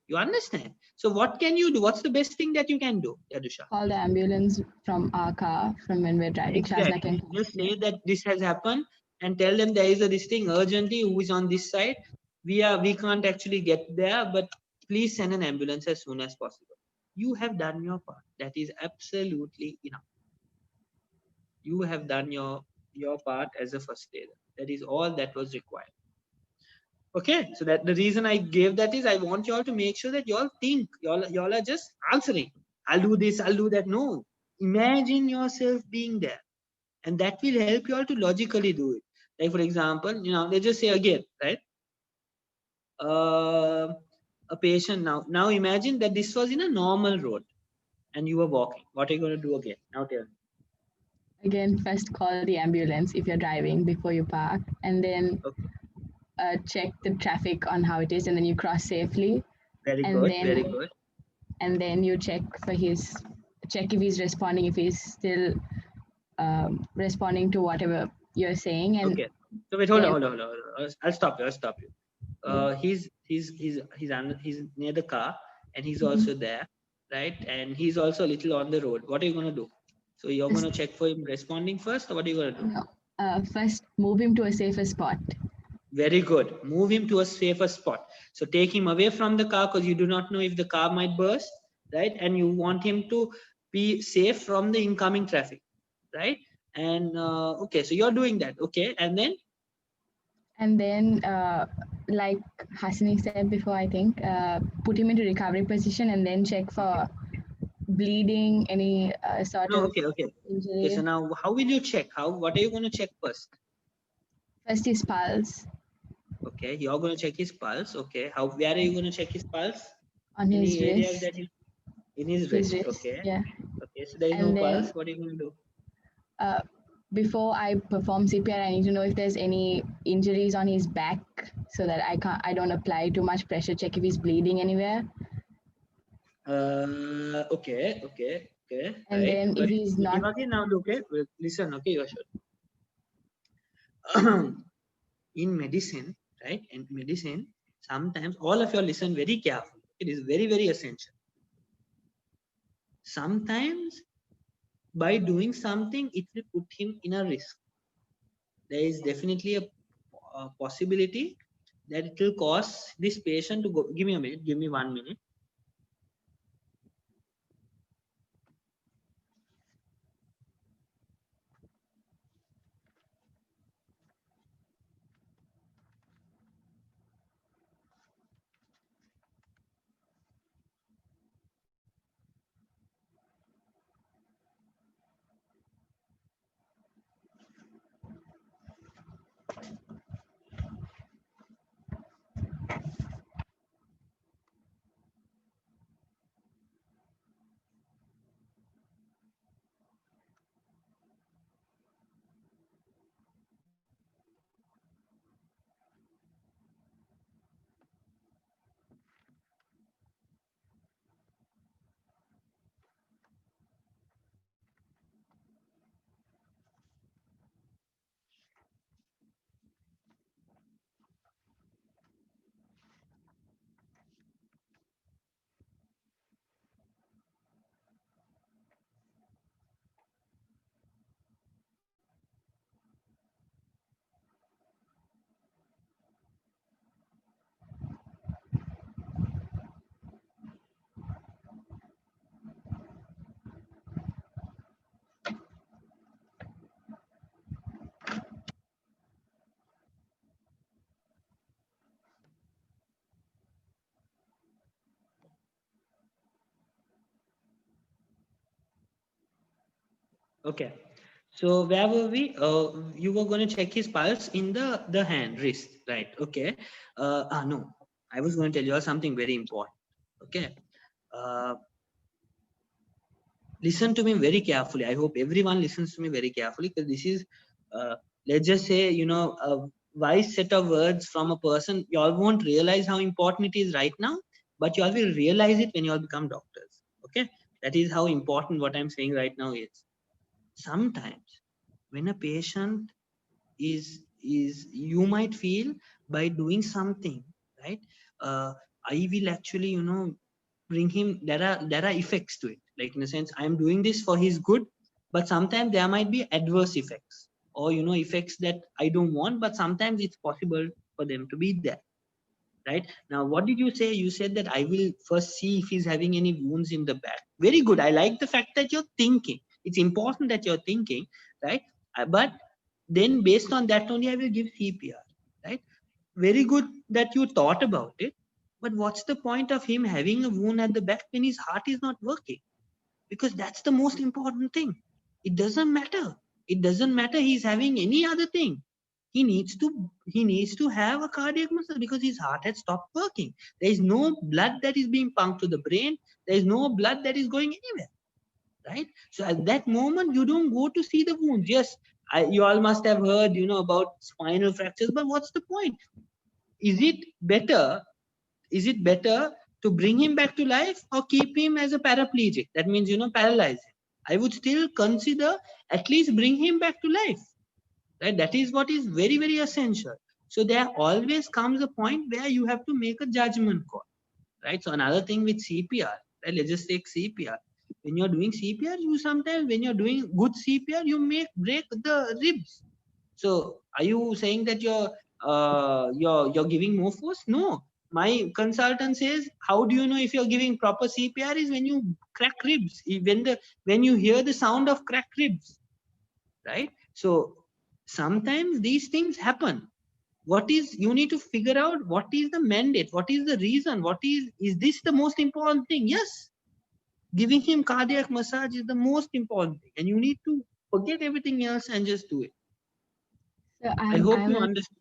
You understand? So what can you do? What's the best thing that you can do, Yadusha? Call the ambulance from our car, from when we're driving. Shazna Exactly. can. Just Yeah. say that this has happened and tell them there is a this thing urgently who is on this side. We can't actually get there, but please send an ambulance as soon as possible. You have done your part. That is absolutely enough. You have done your part as a first aider. That is all that was required. Okay, so that the reason I gave that is I want y'all to make sure that y'all think, y'all are just answering. I'll do this, I'll do that. No, imagine yourself being there, and that will help you all to logically do it. Like for example, let's just say again, right? A patient now imagine that this was in a normal road, and you were walking. What are you going to do again? Now tell me. Again, first call the ambulance if you're driving before you park, and then Okay. check the traffic on how it is, and then you cross safely, Very and good, then very good. you check if he's responding, if he's still responding to whatever you're saying, and Okay. So wait, hold on, then hold on, hold on. Hold on. I'll stop you. I'll stop you. He's near the car, and he's also there, right? And he's also a little on the road. What are you gonna do? So you're Just- gonna check for him responding first, or what are you gonna do? no, first move him to a safer spot. Very good. Move him to a safer spot. So take him away from the car because you do not know if the car might burst, right? And you want him to be safe from the incoming traffic, right? And okay, so you're doing that, okay? And then And then, like Hasini said before, I think, put him into recovery position and then check for bleeding, any sort no, of okay, okay. Okay, so injury. now how will you check? What are you going to check first? First his pulse Okay, you're going to check his pulse. Okay, where are you going to check his pulse? on his Any areas wrist, that in his wrist? Okay, yeah. okay. So there is no And then pulse. What are you going to do? before I perform CPR, I need to know if there's any injuries on his back so that I don't apply too much pressure. Check if he's bleeding anywhere. Okay, okay, okay. And Right. then if But he's not, okay, now look at listen. Okay, you should. In medicine, right? In medicine, sometimes all of you listen very carefully. It is very, very essential. Sometimes by doing something, it will put him in a risk. There is definitely a possibility that it will cause this patient to go. Give me a minute. Give me 1 minute. Okay. So where were we? You were going to check his pulse in the hand, wrist, right? Okay. No, I was going to tell you all something very important. Okay. Listen to me very carefully. I hope everyone listens to me very carefully, because this is, let's just say, a wise set of words from a person. You all won't realize how important it is right now, but you all will realize it when you all become doctors. Okay. That is how important what I'm saying right now is. Sometimes when a patient is you might feel by doing something, right, I will actually bring him, there are effects to it, like in a sense I'm doing this for his good, but sometimes there might be adverse effects, or effects that I don't want, but sometimes it's possible for them to be there. Right now, what did you say? You said that I will first see if he's having any wounds in the back. Very good. I like the fact that you're thinking. It's important that you're thinking, right? But then based on that only I will give CPR, right? Very good that you thought about it, but what's the point of him having a wound at the back when his heart is not working? Because that's the most important thing. It doesn't matter. It doesn't matter he's having any other thing. He needs to have a cardiac muscle because his heart has stopped working. There is no blood that is being pumped to the brain. There is no blood that is going anywhere. Right? So at that moment, you don't go to see the wound. Yes, you all must have heard, about spinal fractures, but what's the point? Is it better to bring him back to life or keep him as a paraplegic? That means, paralyze him. I would still consider at least bring him back to life. Right? That is what is very, very essential. So there always comes a point where you have to make a judgment call. Right? So another thing with CPR, right? Let's just take CPR. When you're doing CPR, you sometimes, when you're doing good CPR, you break the ribs. So are you saying that you're giving more force? No. My consultant says, how do you know if you're giving proper CPR? Is when you crack ribs, when you hear the sound of cracked ribs, right? So sometimes these things happen. You need to figure out what is the mandate, what is the reason, is this the most important thing? Yes, giving him cardiac massage is the most important thing, and you need to forget everything else and just do it. So I hope you understand.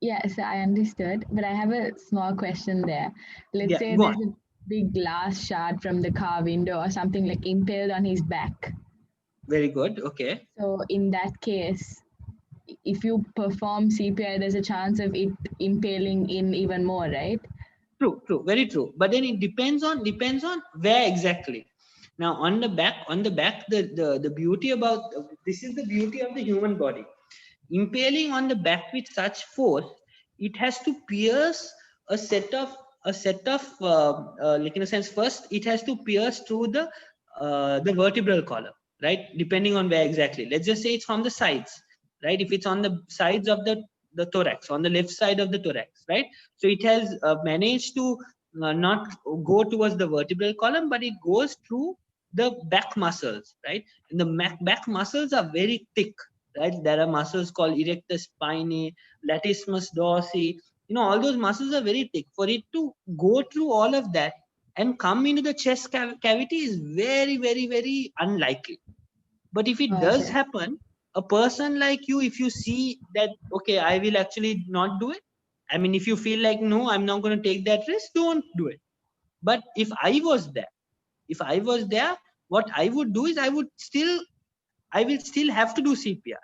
Yeah, so I understood, but I have a small question there. Let's say Go there's on. a big glass shard from the car window or something like impaled on his back. Very good. Okay. So in that case, if you perform CPR, there's a chance of it impaling in even more, right? True, very true. But then it depends on where exactly. Now on the back, the beauty about this is the beauty of the human body. Impaling on the back with such force, it has to pierce a set of like in a sense, first it has to pierce through the vertebral column, right? Depending on where exactly. Let's just say it's from the sides, right? If it's on the sides of the thorax, on the left side of the thorax, right? So it has managed to not go towards the vertebral column, but it goes through the back muscles, right? And the back muscles are very thick, right? There are muscles called erector spinae, latissimus dorsi. All those muscles are very thick. For it to go through all of that and come into the chest cavity is very, very, very unlikely. But if it does happen, a person like you, if you see that, okay, I will actually not do it. I mean, if you feel like, no, I'm not going to take that risk, don't do it. But if I was there, what I would do is I will still have to do CPR,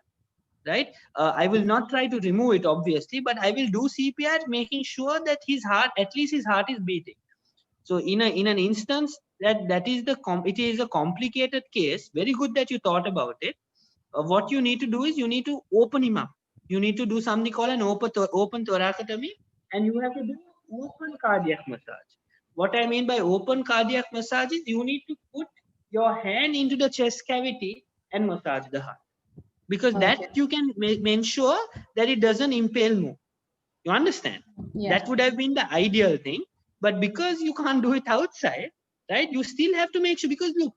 right? I will not try to remove it, obviously, but I will do CPR, making sure that at least his heart is beating. So in an instance that is it is a complicated case. Very good that you thought about it. What you need to do is you need to open him up. You need to do something called an open thoracotomy, and you have to do open cardiac massage. What I mean by open cardiac massage is you need to put your hand into the chest cavity and massage the heart, because that you can ensure that it doesn't impale more. You understand? Yeah. That would have been the ideal thing, but because you can't do it outside, right? You still have to make sure, because look,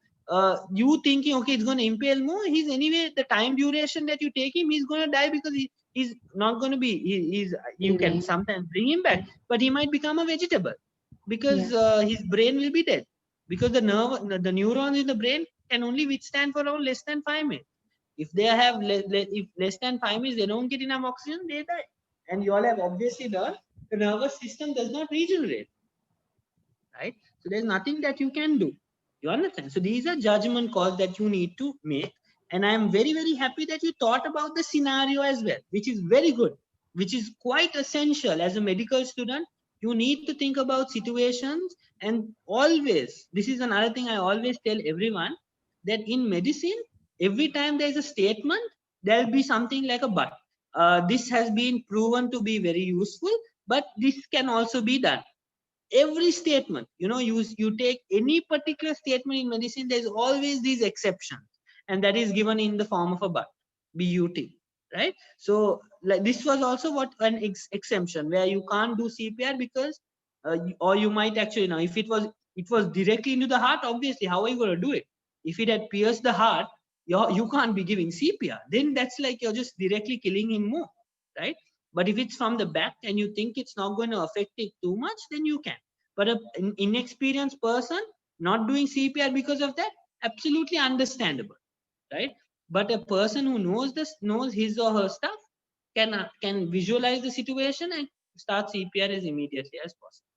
you thinking, okay, it's going to impale more. He's anyway, the time duration that you take him, he's going to die, because he's not going to be. You can sometimes bring him back, but he might become a vegetable, because his brain will be dead, because the neurons in the brain can only withstand for around less than 5 minutes. If they have if less than 5 minutes, they don't get enough oxygen, they die. And you all have obviously learned the nervous system does not regenerate, right? So there's nothing that you can do. You understand? So these are judgment calls that you need to make. And I'm very, very happy that you thought about the scenario as well, which is very good, which is quite essential as a medical student. You need to think about situations, and always, this is another thing I always tell everyone, that in medicine, every time there's a statement, there'll be something like a but. This has been proven to be very useful, but this can also be done. Every statement, you take any particular statement in medicine, there's always these exceptions, and that is given in the form of a but, right? So like this was also what an exemption, where you can't do CPR because or you might actually, if it was directly into the heart, obviously how are you going to do it? If it had pierced the heart, you can't be giving CPR, then that's like you're just directly killing him more, right? But if it's from the back and you think it's not going to affect it too much, then you can. But an inexperienced person not doing CPR because of that, absolutely understandable, right? But a person who knows his or her stuff can visualize the situation and start CPR as immediately as possible.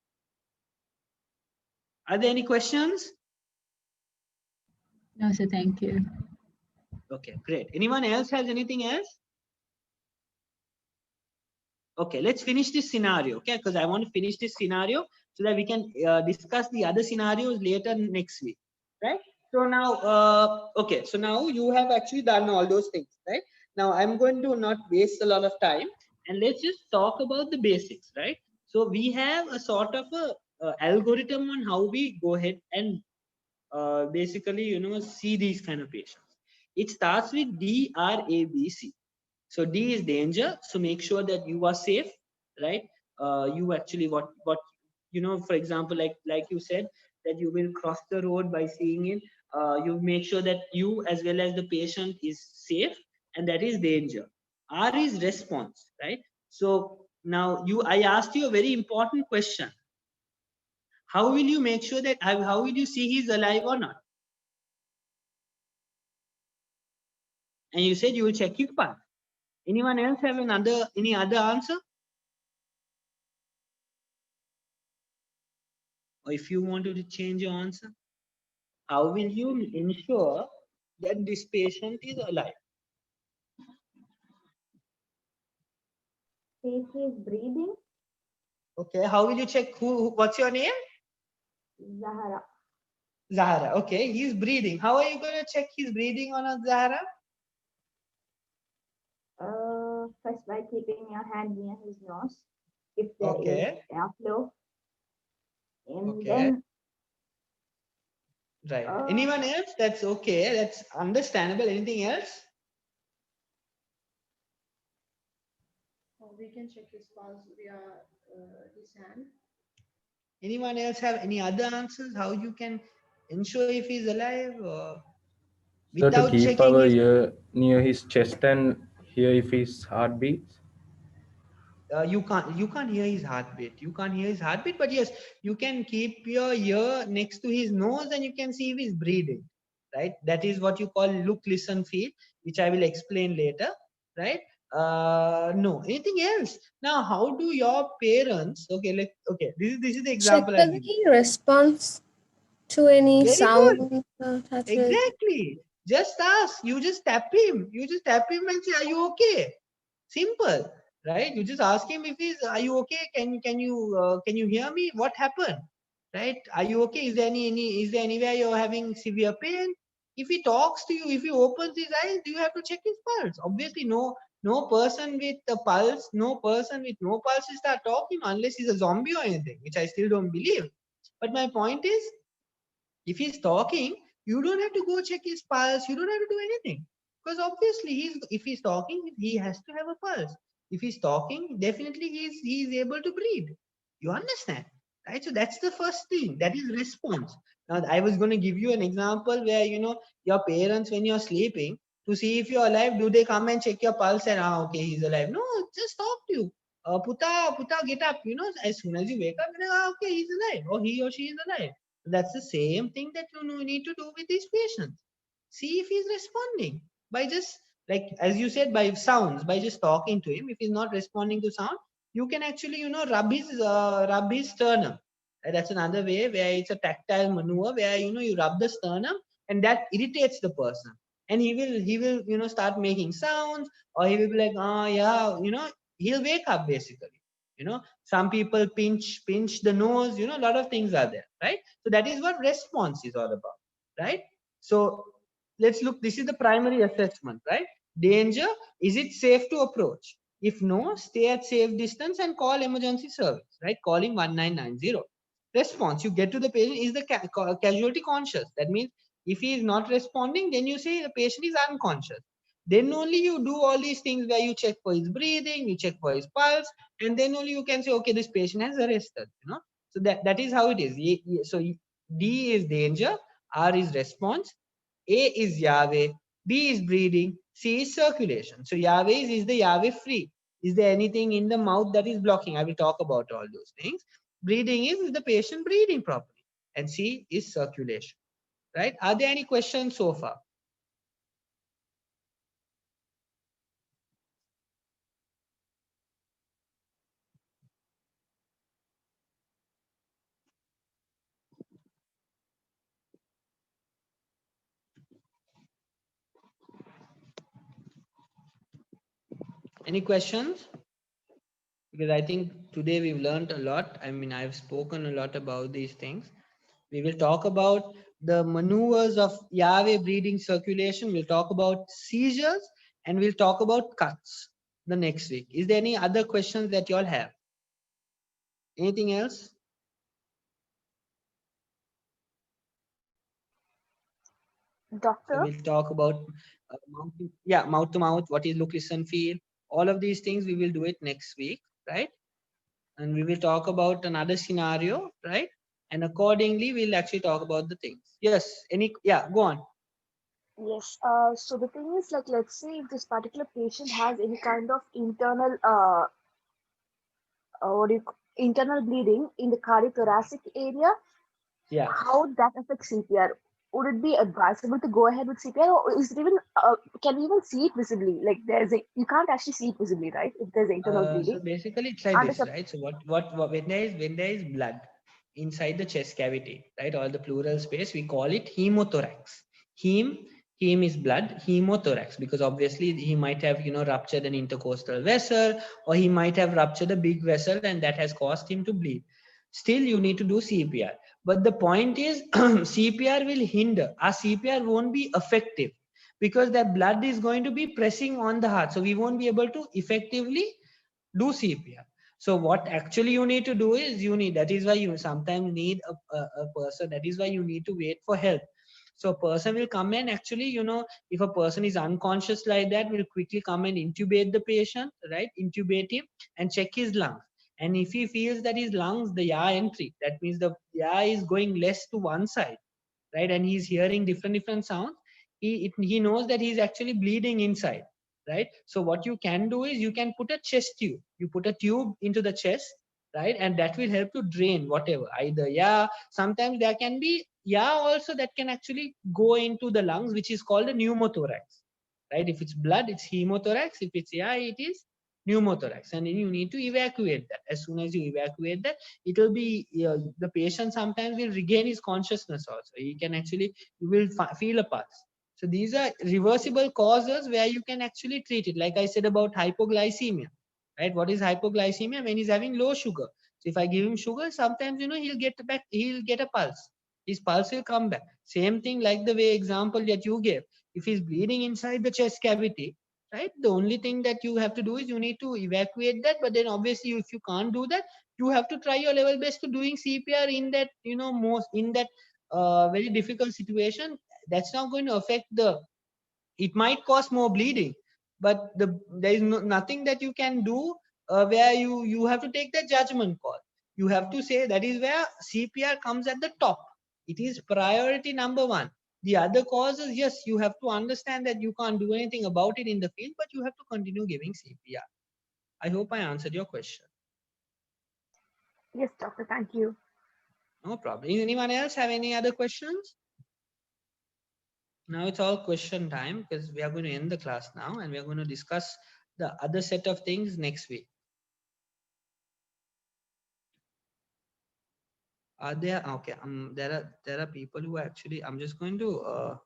Are there any questions? No, sir, thank you. Okay, great. Anyone else has anything else? Okay, let's finish this scenario, okay? Because I want to finish this scenario so that we can discuss the other scenarios later next week, right? So now, okay, so now you have actually done all those things, right? Now I'm going to not waste a lot of time, and let's just talk about the basics, right? So we have a sort of a algorithm on how we go ahead and basically, see these kind of patients. It starts with DRABC. So D is danger. So make sure that you are safe, right? You actually what for example, like you said, that you will cross the road by seeing it. You make sure that you as well as the patient is safe, and that is danger. R is response, right? So now I asked you a very important question. How will you make sure that how will you see he's alive or not? And you said you will check his pulse. Anyone else have any other answer? Or if you wanted to change your answer, how will you ensure that this patient is alive? See his breathing. Okay, how will you check what's your name? Zahara. Zahara. Okay, he's breathing. How are you going to check his breathing on a Zahara? First by keeping your hand near his nose, if there is Okay. airflow, and Okay. then Right. Anyone else? That's okay. That's understandable. Anything else? We can check his pulse via his hand. Anyone else have any other answers? How you can ensure if he's alive? Or So to without keep checking our his ear near his chest and hear if his heart beats. you can't hear his heartbeat. You can't hear his heartbeat, but yes, you can keep your ear next to his nose and you can see if he's breathing, right? That is what you call look, listen, feel, which I will explain later, right? No, anything else? Now, how do your parents? Okay, this is the Check example I'll whether give you. he responds to any Very sound good. touches. Exactly. Just ask. You just tap him. You just tap him and say, "Are you okay?" Simple, right? You just ask him if he's, "Are you okay? Can you hear me? What happened?" Right? Are you okay? Is there is there anywhere you're having severe pain? If he talks to you, if he opens his eyes, you have to check his pulse. Obviously, no person with a pulse, no person with no pulse will start talking unless he's a zombie or anything, which I still don't believe. But my point is, if he's talking, you don't have to go check his pulse. You don't have to do anything, because obviously if he's talking, he has to have a pulse. If he's talking, definitely he's able to breathe. You understand, right? So that's the first thing. That is response. Now I was going to give you an example where your parents, when you're sleeping, to see if you're alive, do they come and check your pulse and okay, he's alive? No, just talk to you. Puta, get up. As soon as you wake up, okay, he's alive, or he or she is alive. That's the same thing that you need to do with these patients. See if he's responding by just Like as you said, by sounds, by just talking to him, if he's not responding to sound, you can actually, you know, rub his sternum. That's another way where it's a tactile maneuver where, you know, you rub the sternum and that irritates the person. And he will, you know, start making sounds, or he will be like, oh yeah, you know, he'll wake up basically. You know, some people pinch the nose, you know, a lot of things are there, right? So that is what response is all about, right? So let's look, this is the primary assessment, right? Danger, is it safe to approach? If no, stay at safe distance and call emergency service, right? Calling 1990. Response, you get to the patient, is the casualty conscious? That means if he is not responding, then you say the patient is unconscious. Then only you do all these things where you check for his breathing, you check for his pulse, and then only you can say, okay, this patient has arrested, you know. So that is how it is. So D is danger, R is response, A is Yahweh, B is breathing, C is circulation. So Yahweh is the Yahweh free? Is there anything in the mouth that is blocking? I will talk about all those things. Breathing is the patient breathing properly? And C is circulation, right? Are there any questions so far? Any questions? Because I think today we've learned a lot. I mean, I've spoken a lot about these things. We will talk about the maneuvers of Yahweh breathing circulation. We'll talk about seizures and we'll talk about cuts the next week. Is there any other questions that you all have? Anything else? So Doctor, we'll talk about mouth to mouth, what is look, listen, feel. All of these things we will do it next week, right? And we will talk about another scenario, right? And accordingly, we'll actually talk about the things. Yes, go on. yes. So the thing is, like, let's say if this particular patient has any kind of internal, internal bleeding in the cardiothoracic area, Yeah. how that affects CPR? Would it be advisable to go ahead with CPR, or is it even can we even see it visibly? Like you can't actually see it visibly, right? If there's internal bleeding. So basically it's like this, right? So what when there is blood inside the chest cavity, right, or the pleural space, we call it hemothorax. Heme is blood, hemothorax, because obviously he might have, you know, ruptured an intercostal vessel, or he might have ruptured a big vessel and that has caused him to bleed. Still you need to do CPR. But the point is CPR will hinder. Our CPR won't be effective because that blood is going to be pressing on the heart. So we won't be able to effectively do CPR. So what actually you need to do is that is why you sometimes need a person. That is why you need to wait for help. So a person will come and actually, you know, if a person is unconscious like that, will quickly come and intubate the patient, right? Intubate him and check his lungs. And if he feels that his lungs, the yaw entry, that means the yaw is going less to one side, right? And he's hearing different sounds. He knows that he's actually bleeding inside, right? So what you can do is you can put a chest tube. You put a tube into the chest, right? And that will help to drain whatever, either sometimes there can be also that can actually go into the lungs, which is called a pneumothorax, right? If it's blood, it's hemothorax. If it's it is pneumothorax, and then you need to evacuate that. As soon as you evacuate that, it will be the patient sometimes will regain his consciousness also. He can actually, you will feel a pulse. So these are reversible causes where you can actually treat it. Like I said about hypoglycemia, right? What is hypoglycemia? When he's having low sugar. So if I give him sugar, sometimes, you know, he'll get a pulse. His pulse will come back. Same thing like the way example that you gave. If he's bleeding inside the chest cavity, right? The only thing that you have to do is you need to evacuate that. But then obviously if you can't do that, you have to try your level best to doing CPR in that, you know, in that very difficult situation. That's not going to affect it might cause more bleeding, but there is nothing that you can do where you have to take that judgment call. You have to say that is where CPR comes at the top. It is priority number one. The other causes, yes, you have to understand that you can't do anything about it in the field, but you have to continue giving CPR. I hope I answered your question. Yes, doctor. Thank you. No problem. Anyone else have any other questions? Now it's all question time because we are going to end the class now and we are going to discuss the other set of things next week. Are there okay? There are people who actually. I'm just going to.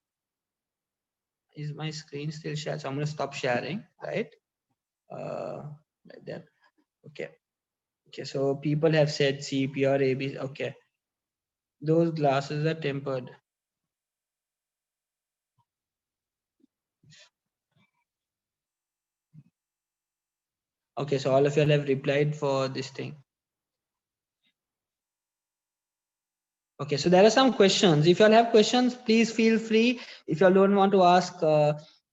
Is my screen still shared? So I'm going to stop sharing, right? Like that. Okay. Okay. So people have said CP or AB. Okay. Those glasses are tempered. Okay. So all of you have replied for this thing. Okay, so there are some questions. If you all have questions, please feel free. If you all don't want to ask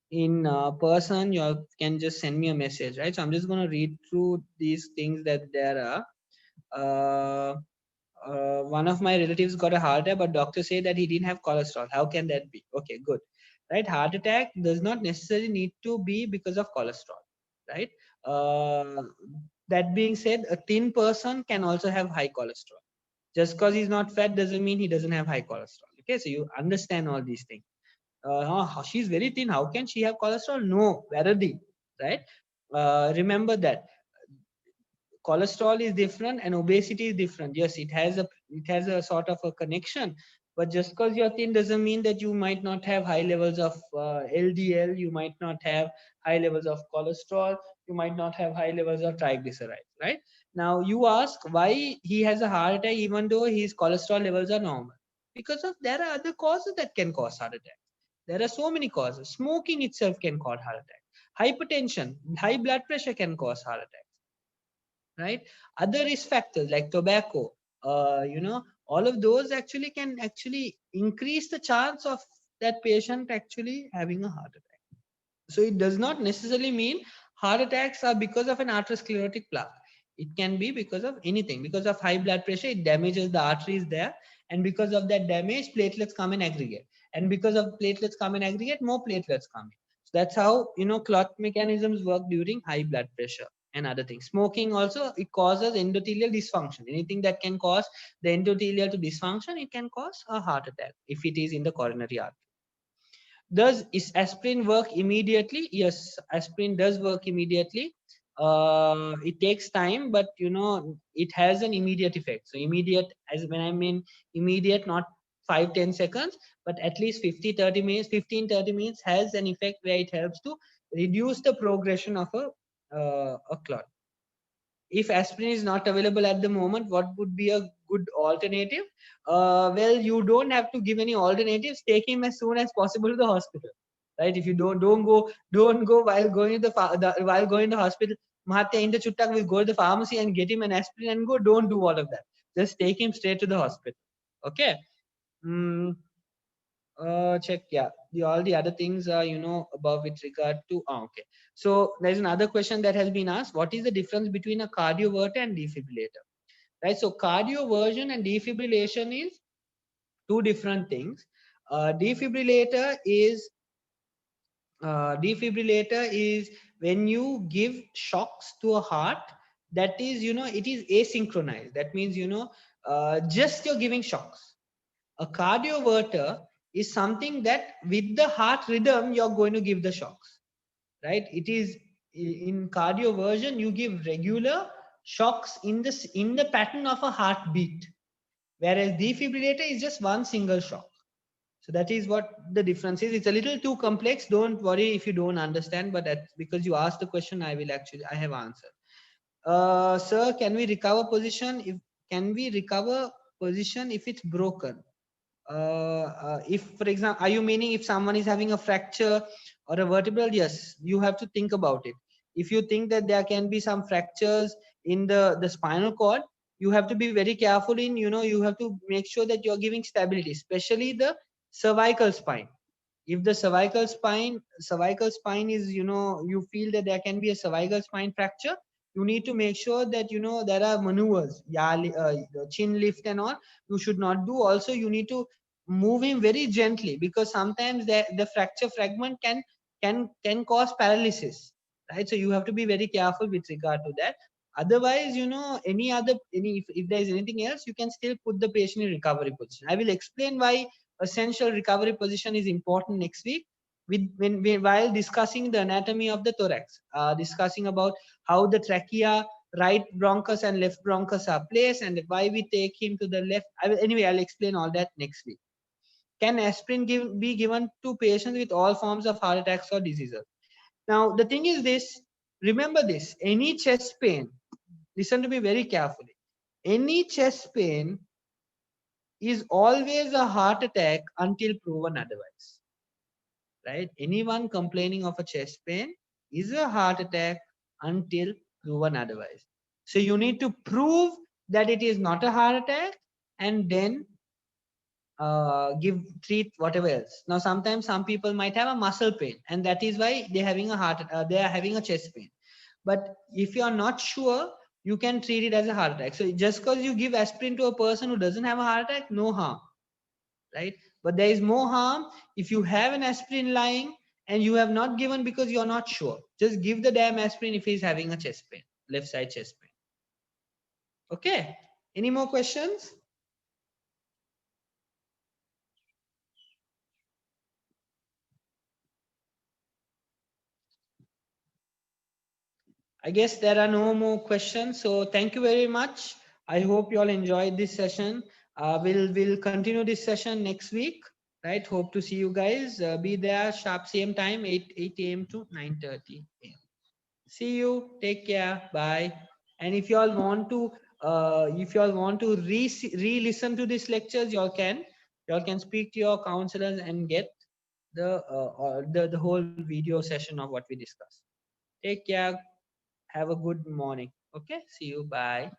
in person, you all can just send me a message, right? So I'm just going to read through these things that there are. One of my relatives got a heart attack, but doctors say that he didn't have cholesterol. How can that be? Okay, good. Right? Heart attack does not necessarily need to be because of cholesterol, right? That being said, a thin person can also have high cholesterol. Just because he's not fat doesn't mean he doesn't have high cholesterol. Okay, so you understand all these things. She's very thin. How can she have cholesterol? No, Varadi, right? Remember that cholesterol is different and obesity is different. Yes, it has a sort of a connection, but just because you're thin doesn't mean that you might not have high levels of LDL, you might not have high levels of cholesterol, you might not have high levels of triglycerides, right? Now you ask why he has a heart attack even though his cholesterol levels are normal. Because of there are other causes that can cause heart attack. There are so many causes. Smoking itself can cause heart attack. Hypertension, high blood pressure can cause heart attack, right? Other risk factors like tobacco, all of those actually can actually increase the chance of that patient actually having a heart attack. So it does not necessarily mean heart attacks are because of an atherosclerotic plaque. It can be because of anything. Because of high blood pressure, it damages the arteries there, and because of that damage, platelets come and aggregate, and because of platelets come and aggregate, more platelets come in. So that's how clot mechanisms work during high blood pressure and other things. Smoking also, it causes endothelial dysfunction. Anything that can cause the endothelial to dysfunction, it can cause a heart attack if it is in the coronary artery. Is aspirin work immediately? Yes, aspirin does work immediately. It takes time, but it has an immediate effect. So immediate, as when I mean immediate, not 5-10 seconds, but at least 50-30 minutes, 15-30 minutes has an effect where it helps to reduce the progression of a clot. If aspirin is not available at the moment, what would be a good alternative? Well, you don't have to give any alternatives. Take him as soon as possible to the hospital, right? If you don't go while going to while going to the hospital. Mahatya in the chuttak will go to the pharmacy and get him an aspirin and go. Don't do all of that. Just take him straight to the hospital. Okay. Mm, check, yeah, all the other things are above with regard to okay. So there's another question that has been asked: what is the difference between a cardioverter and defibrillator? Right, so cardioversion and defibrillation is two different things. Defibrillator is when you give shocks to a heart, that is it is asynchronized. That means just you're giving shocks. A cardioverter is something that with the heart rhythm, you're going to give the shocks, right? It is in cardioversion, you give regular shocks in the pattern of a heartbeat, whereas defibrillator is just one single shock. So that is what the difference is. It's a little too complex. Don't worry if you don't understand, but that's because you asked the question, I have answered. Sir, can we recover position if it's broken? If, for example, are you meaning if someone is having a fracture or a vertebral? Yes, you have to think about it. If you think that there can be some fractures in the spinal cord, you have to be very careful in, you have to make sure that you're giving stability, especially the cervical spine. If the cervical spine is, you feel that there can be a cervical spine fracture, you need to make sure that, there are maneuvers, chin lift and all, you should not do. Also, you need to move him very gently, because sometimes the fracture fragment can cause paralysis, right? So you have to be very careful with regard to that. Otherwise, if there is anything else, you can still put the patient in recovery position. I will explain why essential recovery position is important next week, while discussing the anatomy of the thorax, discussing about how the trachea, right bronchus and left bronchus are placed, and why we take him to the left. I'll explain all that next week. Can aspirin be given to patients with all forms of heart attacks or diseases? Now, the thing is this, remember this, any chest pain, listen to me very carefully. Any chest pain is always a heart attack until proven otherwise, right? Anyone complaining of a chest pain is a heart attack until proven otherwise. So you need to prove that it is not a heart attack and then treat whatever else. Now, sometimes some people might have a muscle pain, and that is why they are having a chest pain. But if you are not sure, you can treat it as a heart attack. So just because you give aspirin to a person who doesn't have a heart attack, no harm, right? But there is more harm if you have an aspirin lying and you have not given because you are not sure. Just give the damn aspirin if he's having a chest pain, left side chest pain. Okay. Any more questions? I guess there are no more questions. So thank you very much. I hope you all enjoyed this session. We'll continue this session next week, right? Hope to see you guys. Be there sharp same time, 8 a.m. to 9:30 a.m. See you. Take care. Bye. And if you all want to, re-listen to these lectures, you all can speak to your counselors and get the whole video session of what we discussed. Take care. Have a good morning. Okay. See you. Bye.